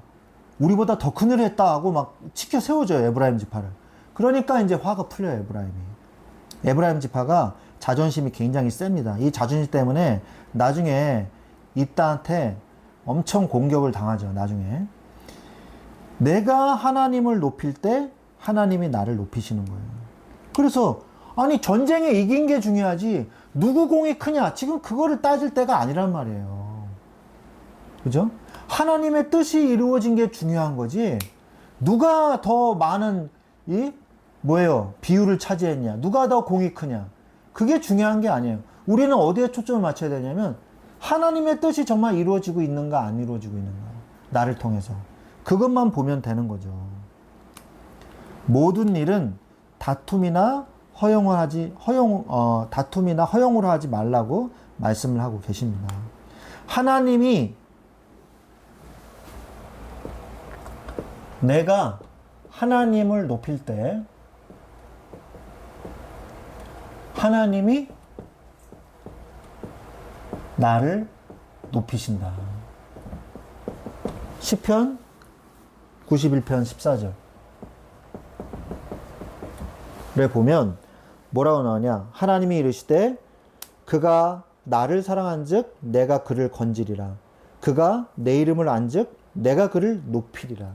우리보다 더 큰일 했다 하고 막 치켜 세워줘요, 에브라임 지파를. 그러니까 이제 화가 풀려요, 에브라임이. 에브라임 지파가 자존심이 굉장히 셉니다. 이 자존심 때문에 나중에 이따한테 엄청 공격을 당하죠, 나중에. 내가 하나님을 높일 때 하나님이 나를 높이시는 거예요. 그래서 아니 전쟁에 이긴 게 중요하지 누구 공이 크냐 지금 그거를 따질 때가 아니란 말이에요. 그죠? 하나님의 뜻이 이루어진 게 중요한 거지 누가 더 많은 비율을 차지했냐, 누가 더 공이 크냐, 그게 중요한 게 아니에요. 우리는 어디에 초점을 맞춰야 되냐면 하나님의 뜻이 정말 이루어지고 있는가 안 이루어지고 있는가, 나를 통해서 그것만 보면 되는 거죠. 모든 일은 다툼이나 허용으로 하지 말라고 말씀을 하고 계십니다. 하나님이 내가 하나님을 높일 때 하나님이 나를 높이신다. 시편 91편 14절에 보면 뭐라고 나오냐? 하나님이 이르시되 그가 나를 사랑한즉 내가 그를 건지리라. 그가 내 이름을 안즉 내가 그를 높이리라.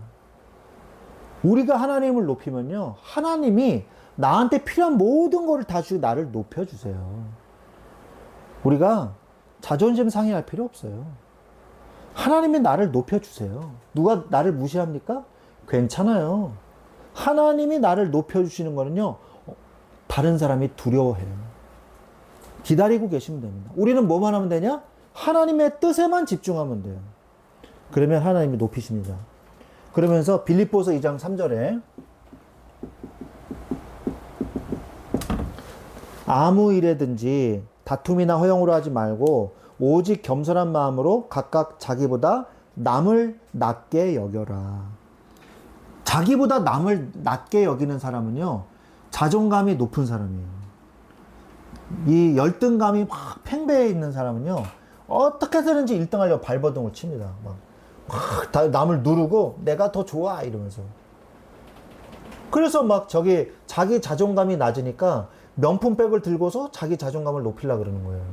우리가 하나님을 높이면요, 하나님이 나한테 필요한 모든 것을 다 주고 나를 높여주세요. 우리가 자존심 상해할 필요 없어요. 하나님이 나를 높여주세요. 누가 나를 무시합니까? 괜찮아요. 하나님이 나를 높여주시는 거는요, 다른 사람이 두려워해요. 기다리고 계시면 됩니다. 우리는 뭐만 하면 되냐? 하나님의 뜻에만 집중하면 돼요. 그러면 하나님이 높이십니다. 그러면서 빌립보서 2장 3절에 아무 일에든지 다툼이나 허용으로 하지 말고 오직 겸손한 마음으로 각각 자기보다 남을 낮게 여겨라. 자기보다 남을 낮게 여기는 사람은요, 자존감이 높은 사람이에요. 이 열등감이 막 팽배해 있는 사람은요, 어떻게 해서든지 1등 하려고 발버둥을 칩니다. 막 남을 누르고 내가 더 좋아 이러면서. 그래서 막 자기 자존감이 낮으니까 명품백을 들고서 자기 자존감을 높이려고 그러는 거예요.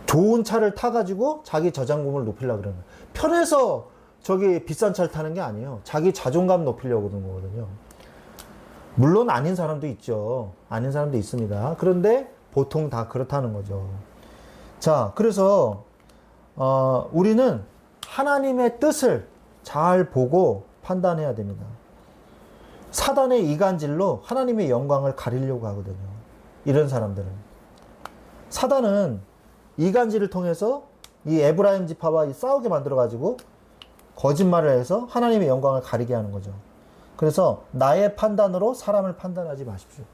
좋은 차를 타가지고 자기 자존감을 높이려고 그러는 거예요. 편해서 비싼 차를 타는 게 아니에요. 자기 자존감 높이려고 그러는 거거든요. 물론 아닌 사람도 있죠. 아닌 사람도 있습니다. 그런데 보통 다 그렇다는 거죠. 자, 그래서 우리는 하나님의 뜻을 잘 보고 판단해야 됩니다. 사단의 이간질로 하나님의 영광을 가리려고 하거든요. 이런 사람들은. 사단은 이간질을 통해서 이 에브라임 지파와 싸우게 만들어가지고 거짓말을 해서 하나님의 영광을 가리게 하는 거죠. 그래서 나의 판단으로 사람을 판단하지 마십시오.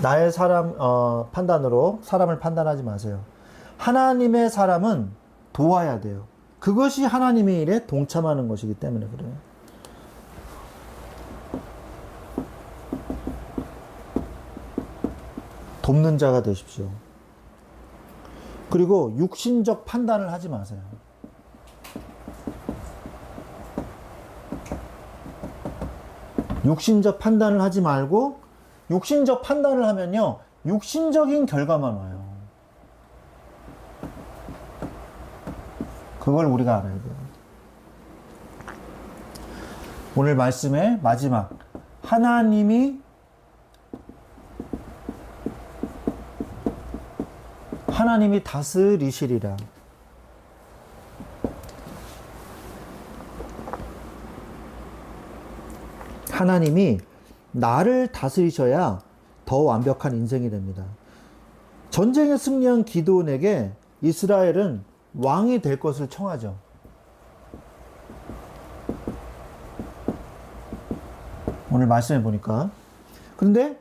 나의 판단으로 사람을 판단하지 마세요. 하나님의 사람은 도와야 돼요. 그것이 하나님의 일에 동참하는 것이기 때문에 그래요. 돕는 자가 되십시오. 그리고 육신적 판단을 하지 마세요. 육신적 판단을 하지 말고, 육신적 판단을 하면요, 육신적인 결과만 와요. 그걸 우리가 알아야 돼요. 오늘 말씀의 마지막, 하나님이 다스리시리라. 하나님이 나를 다스리셔야 더 완벽한 인생이 됩니다. 전쟁에 승리한 기드온에게 이스라엘은 왕이 될 것을 청하죠. 오늘 말씀해 보니까. 그런데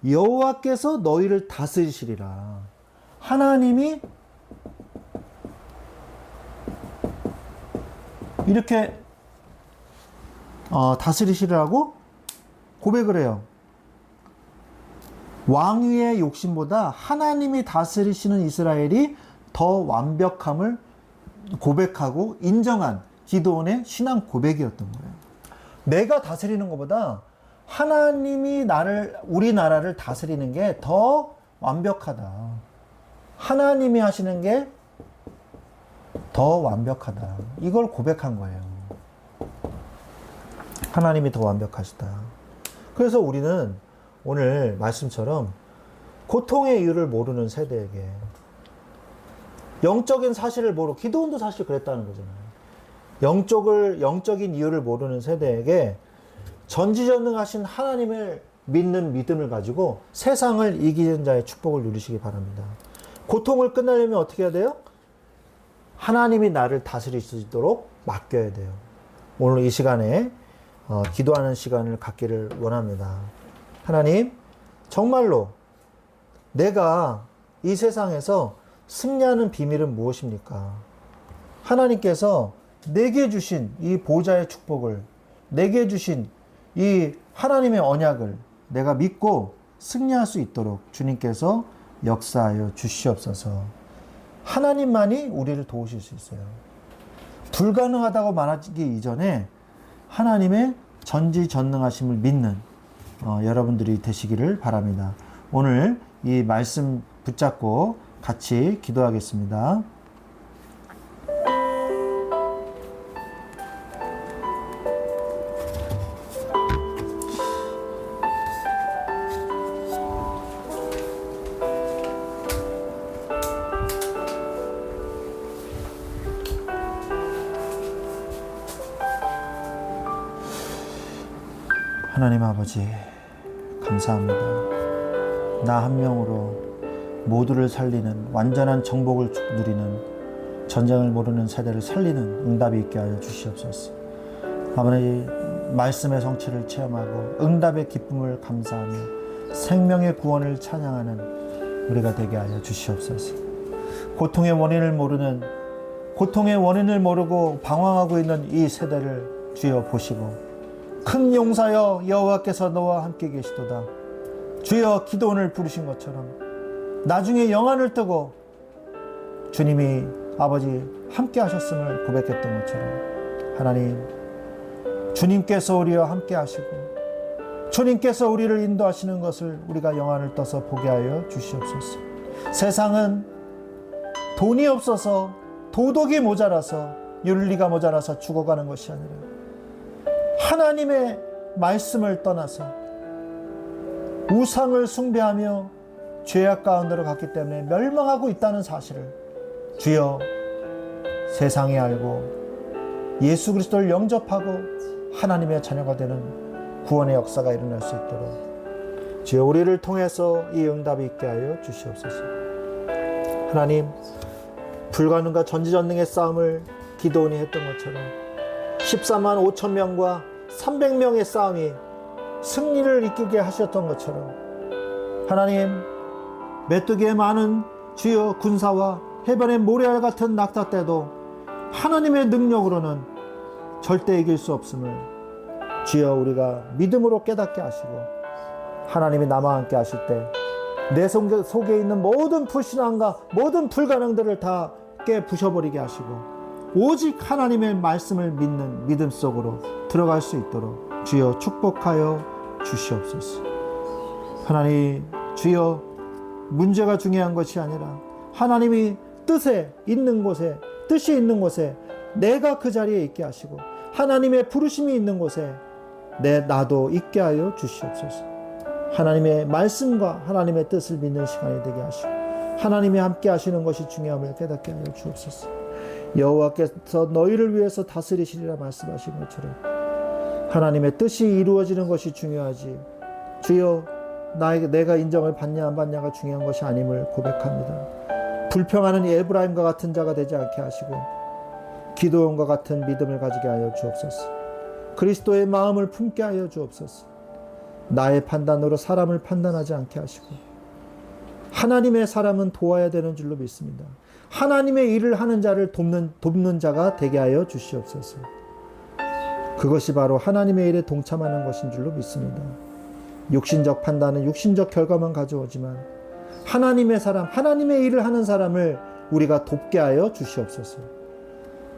여호와께서 너희를 다스리시리라. 하나님이 이렇게 다스리시라고 고백을 해요. 왕위의 욕심보다 하나님이 다스리시는 이스라엘이 더 완벽함을 고백하고 인정한 기드온의 신앙 고백이었던 거예요. 내가 다스리는 것보다 하나님이 우리 나라를 다스리는 게 더 완벽하다. 하나님이 하시는 게 더 완벽하다. 이걸 고백한 거예요. 하나님이 더 완벽하시다. 그래서 우리는 오늘 말씀처럼 고통의 이유를 모르는 세대에게 영적인 사실을 모르고, 기드온도 사실 그랬다는 거잖아요. 영적인 이유를 모르는 세대에게 전지전능하신 하나님을 믿는 믿음을 가지고 세상을 이기는 자의 축복을 누리시기 바랍니다. 고통을 끝내려면 어떻게 해야 돼요? 하나님이 나를 다스릴 수 있도록 맡겨야 돼요. 오늘 이 시간에 기도하는 시간을 갖기를 원합니다. 하나님, 정말로 내가 이 세상에서 승리하는 비밀은 무엇입니까? 하나님께서 내게 주신 이 보좌의 축복을, 내게 주신 이 하나님의 언약을 내가 믿고 승리할 수 있도록 주님께서 역사하여 주시옵소서. 하나님만이 우리를 도우실 수 있어요. 불가능하다고 말하기 이전에 하나님의 전지전능하심을 믿는 여러분들이 되시기를 바랍니다. 오늘 이 말씀 붙잡고 같이 기도하겠습니다. 하나님 아버지, 감사합니다. 나 한 명으로 모두를 살리는 완전한 정복을 누리는, 전쟁을 모르는 세대를 살리는 응답이 있게 하여 주시옵소서. 아버지, 말씀의 성취를 체험하고 응답의 기쁨을 감사하며 생명의 구원을 찬양하는 우리가 되게 하여 주시옵소서. 고통의 원인을 모르고 방황하고 있는 이 세대를 주여 보시고 큰 용사여 여호와께서 너와 함께 계시도다. 주여 기도원을 부르신 것처럼 나중에 영안을 뜨고 주님이 아버지 함께 하셨음을 고백했던 것처럼 하나님, 주님께서 우리와 함께 하시고 주님께서 우리를 인도하시는 것을 우리가 영안을 떠서 보게 하여 주시옵소서. 세상은 돈이 없어서, 도덕이 모자라서, 윤리가 모자라서 죽어가는 것이 아니라 하나님의 말씀을 떠나서 우상을 숭배하며 죄악 가운데로 갔기 때문에 멸망하고 있다는 사실을 주여 세상이 알고 예수 그리스도를 영접하고 하나님의 자녀가 되는 구원의 역사가 일어날 수 있도록 주여 우리를 통해서 이 응답이 있게 하여 주시옵소서. 하나님, 불가능과 전지전능의 싸움을 기드온이 했던 것처럼 14만 5천 명과 300명의 싸움이 승리를 이끌게 하셨던 것처럼 하나님, 메뚜기의 많은 주여 군사와 해변의 모래알 같은 낙타 때도 하나님의 능력으로는 절대 이길 수 없음을 주여 우리가 믿음으로 깨닫게 하시고 하나님이 나와 함께 하실 때 내 속에 있는 모든 불신앙과 모든 불가능들을 다 깨부셔버리게 하시고 오직 하나님의 말씀을 믿는 믿음 속으로 들어갈 수 있도록 주여 축복하여 주시옵소서. 하나님, 주여 문제가 중요한 것이 아니라 하나님이 뜻에 있는 곳에 뜻이 있는 곳에 내가 그 자리에 있게 하시고 하나님의 부르심이 있는 곳에 나도 있게 하여 주시옵소서. 하나님의 말씀과 하나님의 뜻을 믿는 시간이 되게 하시고 하나님이 함께 하시는 것이 중요함을 깨닫게 하여 주옵소서. 여호와께서 너희를 위해서 다스리시리라 말씀하신 것처럼 하나님의 뜻이 이루어지는 것이 중요하지 주여 내가 인정을 받냐 안 받냐가 중요한 것이 아님을 고백합니다. 불평하는 에브라임과 같은 자가 되지 않게 하시고 기도원과 같은 믿음을 가지게 하여 주옵소서. 그리스도의 마음을 품게 하여 주옵소서. 나의 판단으로 사람을 판단하지 않게 하시고 하나님의 사람은 도와야 되는 줄로 믿습니다. 하나님의 일을 하는 자를 돕는 자가 되게 하여 주시옵소서. 그것이 바로 하나님의 일에 동참하는 것인 줄로 믿습니다. 육신적 판단은 육신적 결과만 가져오지만 하나님의 사람, 하나님의 일을 하는 사람을 우리가 돕게 하여 주시옵소서.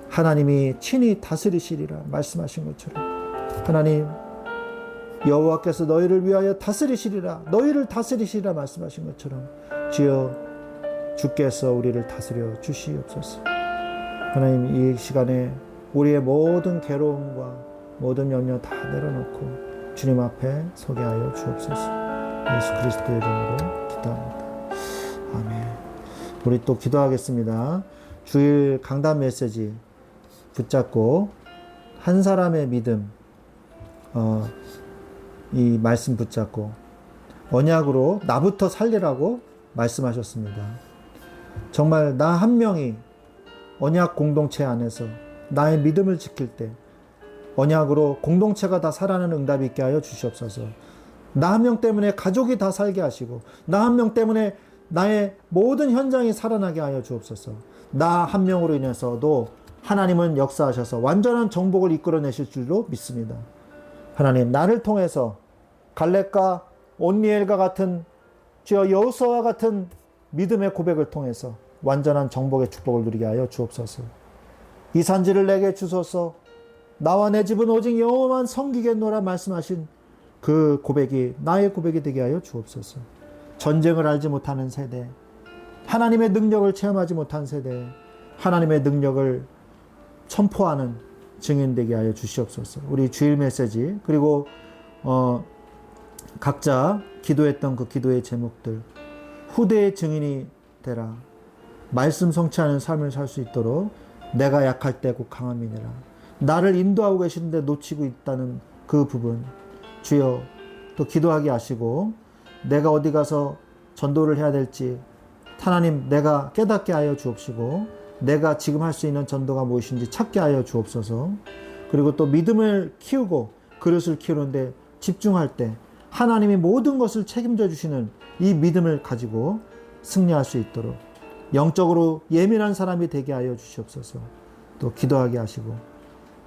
하나님이 친히 다스리시리라 말씀하신 것처럼 하나님 여호와께서 너희를 위하여 다스리시리라 너희를 다스리시리라 말씀하신 것처럼 주여 주께서 우리를 다스려 주시옵소서. 하나님 이 시간에 우리의 모든 괴로움과 모든 염려 다 내려놓고 주님 앞에 서게 하여 주옵소서. 예수 그리스도의 이름으로 기도합니다. 아멘. 우리 또 기도하겠습니다. 주일 강단 메시지 붙잡고 한 사람의 믿음 이 말씀 붙잡고 언약으로 나부터 살리라고 말씀하셨습니다. 정말 나 한 명이 언약 공동체 안에서 나의 믿음을 지킬 때 언약으로 공동체가 다 살아나는 응답이 있게 하여 주시옵소서. 나 한 명 때문에 가족이 다 살게 하시고 나 한 명 때문에 나의 모든 현장이 살아나게 하여 주옵소서. 나 한 명으로 인해서도 하나님은 역사하셔서 완전한 정복을 이끌어내실 줄로 믿습니다. 하나님 나를 통해서 갈렙과 온니엘과 같은 주여 여호수아와 같은 믿음의 고백을 통해서 완전한 정복의 축복을 누리게 하여 주옵소서. 이 산지를 내게 주소서. 나와 내 집은 오직 여호와만 섬기겠노라 말씀하신 그 고백이 나의 고백이 되게 하여 주옵소서. 전쟁을 알지 못하는 세대, 하나님의 능력을 체험하지 못한 세대, 하나님의 능력을 선포하는 증인 되게 하여 주시옵소서. 우리 주일 메시지 그리고 각자 기도했던 그 기도의 제목들 후대의 증인이 되라. 말씀 성취하는 삶을 살 수 있도록 내가 약할 때 곧 강함이니라. 나를 인도하고 계시는데 놓치고 있다는 그 부분 주여 또 기도하게 하시고 내가 어디 가서 전도를 해야 될지 하나님 내가 깨닫게 하여 주옵시고 내가 지금 할 수 있는 전도가 무엇인지 찾게 하여 주옵소서. 그리고 또 믿음을 키우고 그릇을 키우는데 집중할 때 하나님이 모든 것을 책임져 주시는 이 믿음을 가지고 승리할 수 있도록 영적으로 예민한 사람이 되게 하여 주시옵소서. 또 기도하게 하시고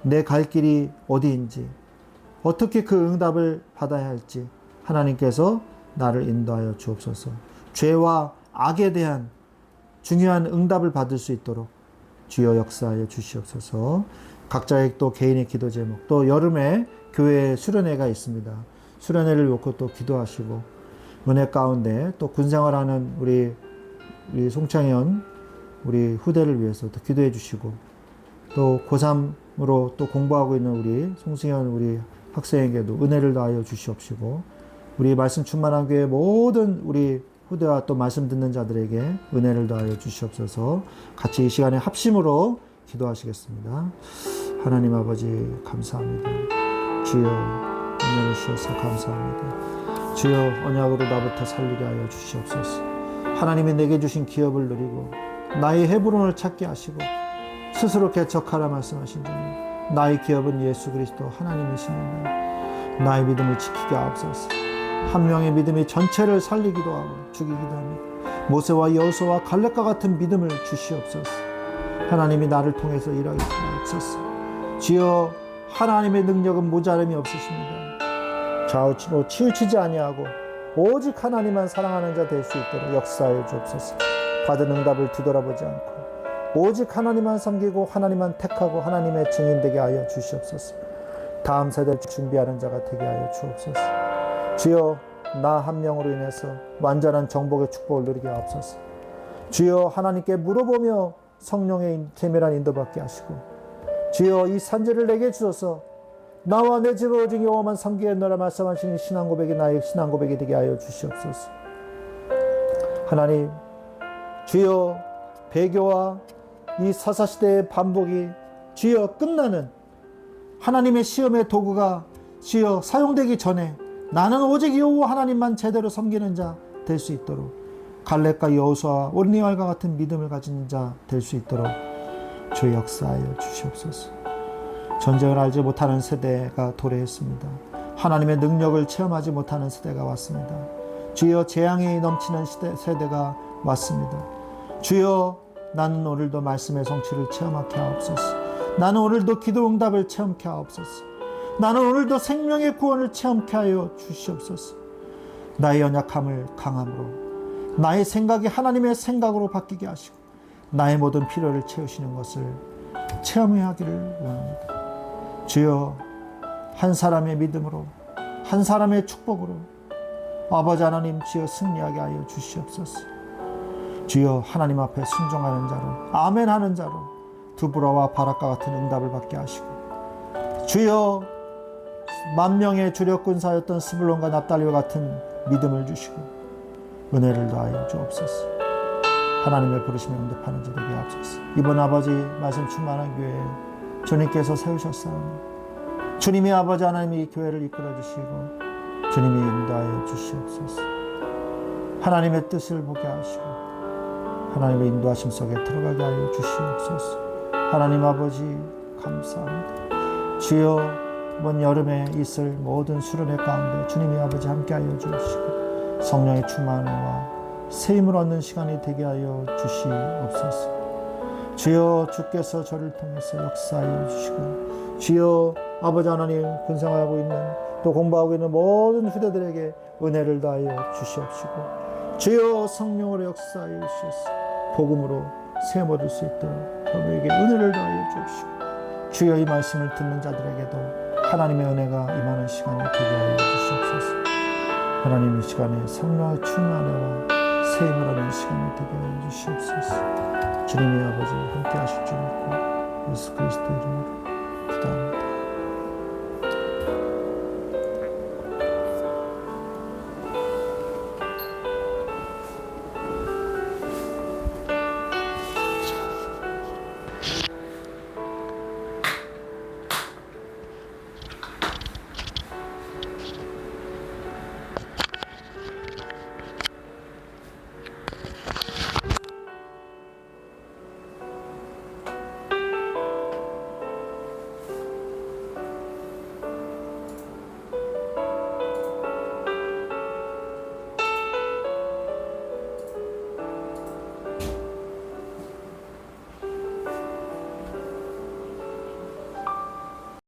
내 갈 길이 어디인지 어떻게 그 응답을 받아야 할지 하나님께서 나를 인도하여 주옵소서. 죄와 악에 대한 중요한 응답을 받을 수 있도록 주여 역사하여 주시옵소서. 각자의 또 개인의 기도 제목 또 여름에 교회에 수련회가 있습니다. 수련회를 놓고 또 기도하시고 은혜 가운데 또 군생활하는 우리 송창현 우리 후대를 위해서 또 기도해 주시고 또 고3으로 또 공부하고 있는 우리 송승현 우리 학생에게도 은혜를 더하여 주시옵시고 우리 말씀 충만한 교회 모든 우리 후대와 또 말씀 듣는 자들에게 은혜를 더하여 주시옵소서. 같이 이 시간에 합심으로 기도하시겠습니다. 하나님 아버지 감사합니다. 주여 은혜를 주셔서 감사합니다. 주여 언약으로 나부터 살리게 하여 주시옵소서. 하나님이 내게 주신 기업을 누리고 나의 헤브론을 찾게 하시고 스스로 개척하라 말씀하신 주님 나의 기업은 예수 그리스도 하나님이십니다. 나의 믿음을 지키게 하옵소서. 한 명의 믿음이 전체를 살리기도 하고 죽이기도 합니다. 모세와 여호수아와 갈렙과 같은 믿음을 주시옵소서. 하나님이 나를 통해서 일하게 하옵소서. 주여 하나님의 능력은 모자람이 없으십니다. 좌우치고 치우치지 아니하고 오직 하나님만 사랑하는 자 될 수 있도록 역사하여 주옵소서. 받은 응답을 뒤돌아보지 않고 오직 하나님만 섬기고 하나님만 택하고 하나님의 증인 되게 하여 주시옵소서. 다음 세대를 준비하는 자가 되게 하여 주옵소서. 주여 나 한 명으로 인해서 완전한 정복의 축복을 누리게 하옵소서. 주여 하나님께 물어보며 성령의 세밀한 인도받게 하시고, 주여 이 산지를 내게 주셔서 나와 내 집을 오직 여호와만 섬기겠노라 말씀하시는 신앙 고백이 나의 신앙 고백이 되게 하여 주시옵소서. 하나님, 주여 배교와 이 사사시대의 반복이 주여 끝나는 하나님의 시험의 도구가 주여 사용되기 전에 나는 오직 여호와 하나님만 제대로 섬기는 자 될 수 있도록, 갈렙과 여호수아와 오므리와 같은 믿음을 가진 자 될 수 있도록 주 역사하여 주시옵소서. 전쟁을 알지 못하는 세대가 도래했습니다. 하나님의 능력을 체험하지 못하는 세대가 왔습니다. 주여 재앙이 넘치는 세대가 왔습니다. 주여 나는 오늘도 말씀의 성취를 체험하게 하옵소서. 나는 오늘도 기도 응답을 체험케 하옵소서. 나는 오늘도 생명의 구원을 체험케 하여 주시옵소서. 나의 연약함을 강함으로, 나의 생각이 하나님의 생각으로 바뀌게 하시고, 나의 모든 필요를 채우시는 것을 체험하기를 원합니다. 주여 한 사람의 믿음으로, 한 사람의 축복으로 아버지 하나님 주여 승리하게 하여 주시옵소서. 주여 하나님 앞에 순종하는 자로, 아멘 하는 자로 두브라와 바락과 같은 응답을 받게 하시고, 주여 만명의 주력 군사였던 스불론과 납달리와 같은 믿음을 주시고 은혜를 더하여 주옵소서. 하나님의 부르심에 응답하는 자 되게 하옵소서. 이번 아버지 말씀 충만한 교회 주님께서 세우셨사오니 주님이 아버지 하나님이 교회를 이끌어 주시고 주님이 인도하여 주시옵소서. 하나님의 뜻을 보게 하시고 하나님의 인도하심 속에 들어가게 하여 주시옵소서. 하나님 아버지 감사합니다. 주여 이번 여름에 있을 모든 수련회 가운데 주님이 아버지 함께하여 주시고 성령의 충만과 새 힘을 얻는 시간이 되게 하여 주시옵소서. 주여 주께서 저를 통해서 역사하여 주시고, 주여 아버지 하나님 군생활하고 있는 또 공부하고 있는 모든 후대들에게 은혜를 다하여 주시옵시고, 주여 성령으로 역사하여 주시옵소서. 복음으로 세움 얻을 수 있도록 저에게 은혜를 다하여 주옵시고, 주여 이 말씀을 듣는 자들에게도 하나님의 은혜가 임하는 시간이 되게 하여 주시옵소서. 하나님 이 시간에 성령의 충만한 은혜와 새 힘을 얻는 시간이 되게 하여 주시옵소서. 주님의 아버지 함께 하실 줄 믿고 예수 그리스도의 이름으로 기도합니다.